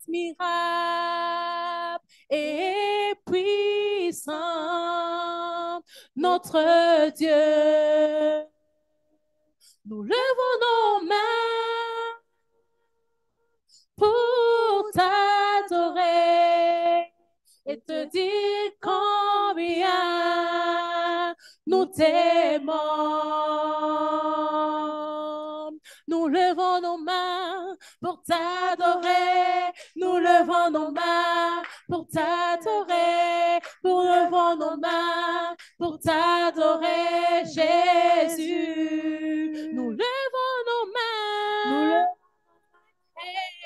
admirable et puissant, notre Dieu. Nous levons nos mains pour t'adorer et te dire combien nous t'aimons. Nous levons nos mains pour t'adorer. Nous levons nos mains pour t'adorer. Nous levons nos mains pour t'adorer, Jésus. Nous levons nos mains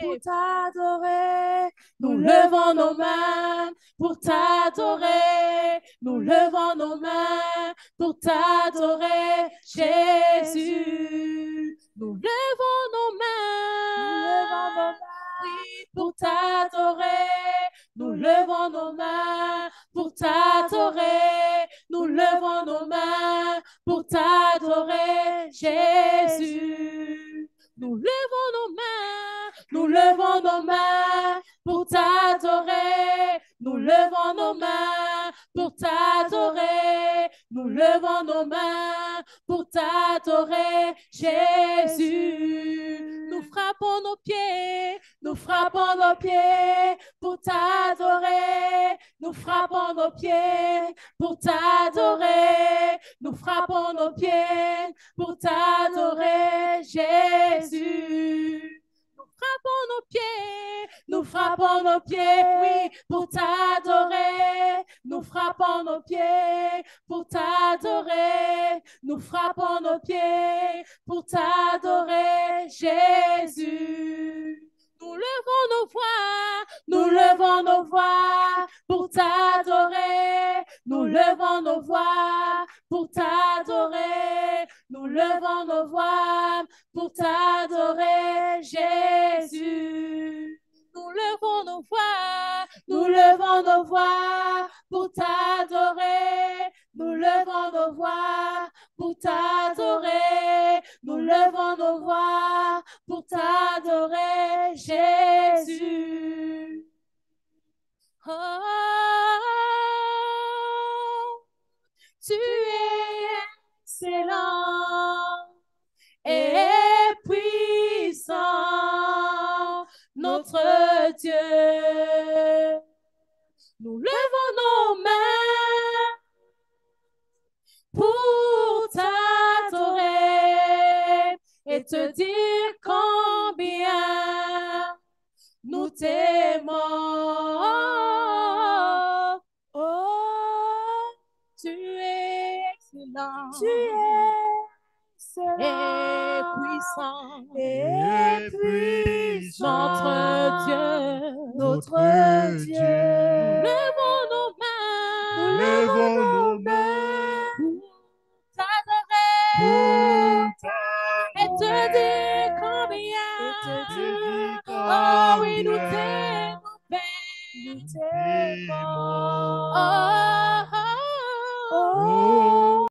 pour t'adorer. Nous levons nos mains pour t'adorer. Nous levons nos mains pour t'adorer, Jésus. Nous levons nos mains, oui, pour t'adorer. Nous levons nos mains pour t'adorer. Nous levons nos mains pour t'adorer, Jésus. Nous levons nos mains, nous levons nos mains pour t'adorer. Nous levons nos mains pour t'adorer. Nous levons nos mains pour t'adorer, Jésus. nous frappons nos pieds pour t'adorer. Nous frappons nos pieds pour t'adorer. Nous frappons nos pieds pour t'adorer, Jésus. Nous frappons nos pieds, oui, pour t'adorer. Nous frappons nos pieds pour t'adorer. Nous frappons nos pieds pour t'adorer, Jésus. Nous levons nos voix pour t'adorer. Nous levons nos voix pour t'adorer. Nous levons nos voix pour t'adorer, Jésus. Nous levons nos voix pour t'adorer. Nous levons nos voix pour t'adorer. Nous levons nos voix pour t'adorer, Jésus. Oh, tu es excellent et puissant, notre Dieu. Nous levons nos mains pour t'adorer et te dire combien nous t'aimons. Oh, tu es excellent. Tu es et puissant, notre Dieu, Nous levons nos mains, pour t'adorer et te dire combien, oh oui, nous t'aimons.